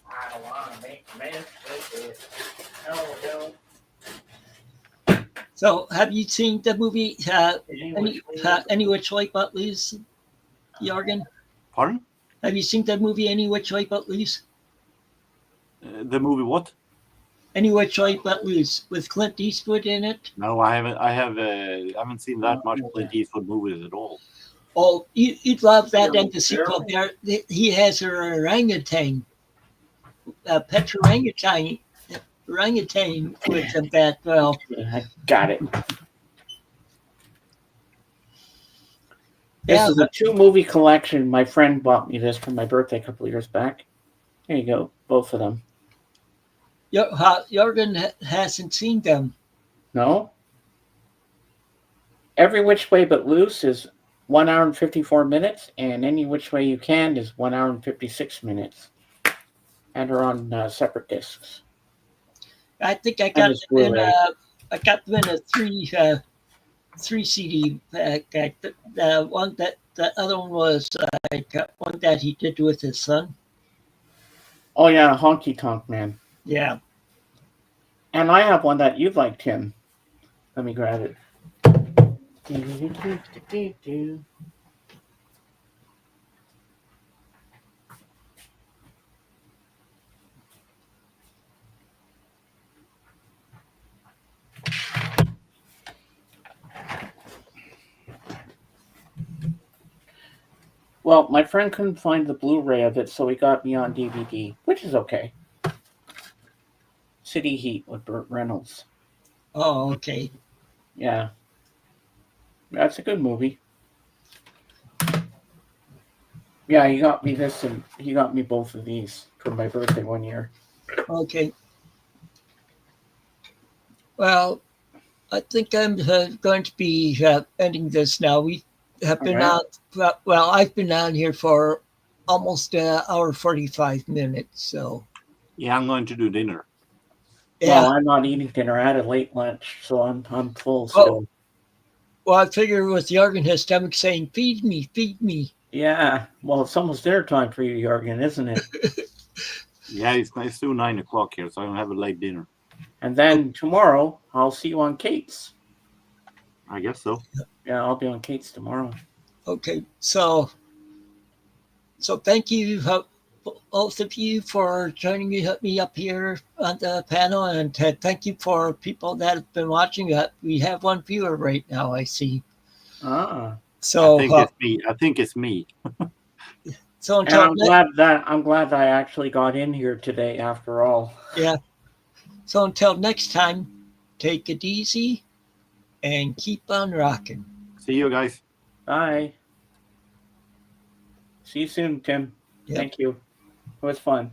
I don't want to make a mess with it. No, no. So, have you seen the movie Any which way Any Which Way But Loose, Jorgen? Pardon? Have you seen the movie Any Which Way But Loose? The movie what? Any Which Way But Loose with Clint Eastwood in it. No, I haven't. I haven't seen that much Clint Eastwood movies at all. Oh, you'd love that and the sequel. There, he has an orangutan, a pet orangutan with him that well. I got it. This Yeah, is a 2-movie collection. My friend bought me this for my birthday a couple of years back. There you go, both of them. Jorgen hasn't seen them. No? Every Which Way But Loose is 1 hour and 54 minutes, and Any Which Way You Can is 1 hour and 56 minutes. And are on separate discs. I think I And got it's them in Blu-ray. I got them in a three CD pack. The one that the other one was I got one that he did with his son. Oh yeah, Honky Tonk Man. Yeah. And I have one that you'd like, Tim. Let me grab it. Well, my friend couldn't find the Blu-ray of it, so he got me on DVD, which is okay. City Heat with Burt Reynolds. Oh, okay. Yeah. That's a good movie. Yeah, he got me this and he got me both of these for my birthday one year. Okay. Well, I think I'm going to be ending this now. We have been Okay. out. Well, I've been on here for almost an hour 45 minutes. So Yeah, I'm going to do dinner. yeah. Well, I'm not eating dinner. I had a late lunch, so I'm full Oh. still. Well, I figure with Jorgen, his stomach saying, feed me, feed me. Yeah. Well, it's almost dinner time for you, Jorgen, isn't it? Yeah, it's still 9 o'clock here, so I don't have a late dinner. And then tomorrow, I'll see you on Kate's. I guess so. Yeah, I'll be on Kate's tomorrow. Okay, so thank you, both of you, for joining me up here on the panel, and thank you for people that have been watching. We have one viewer right now, I see. Ah. So I think it's me. I think it's me. so And until I'm glad that I actually got in here today after all. yeah. So until next time, take it easy and keep on rocking. See you guys. Bye. See you soon, Tim. Yep. Thank you. It was fun.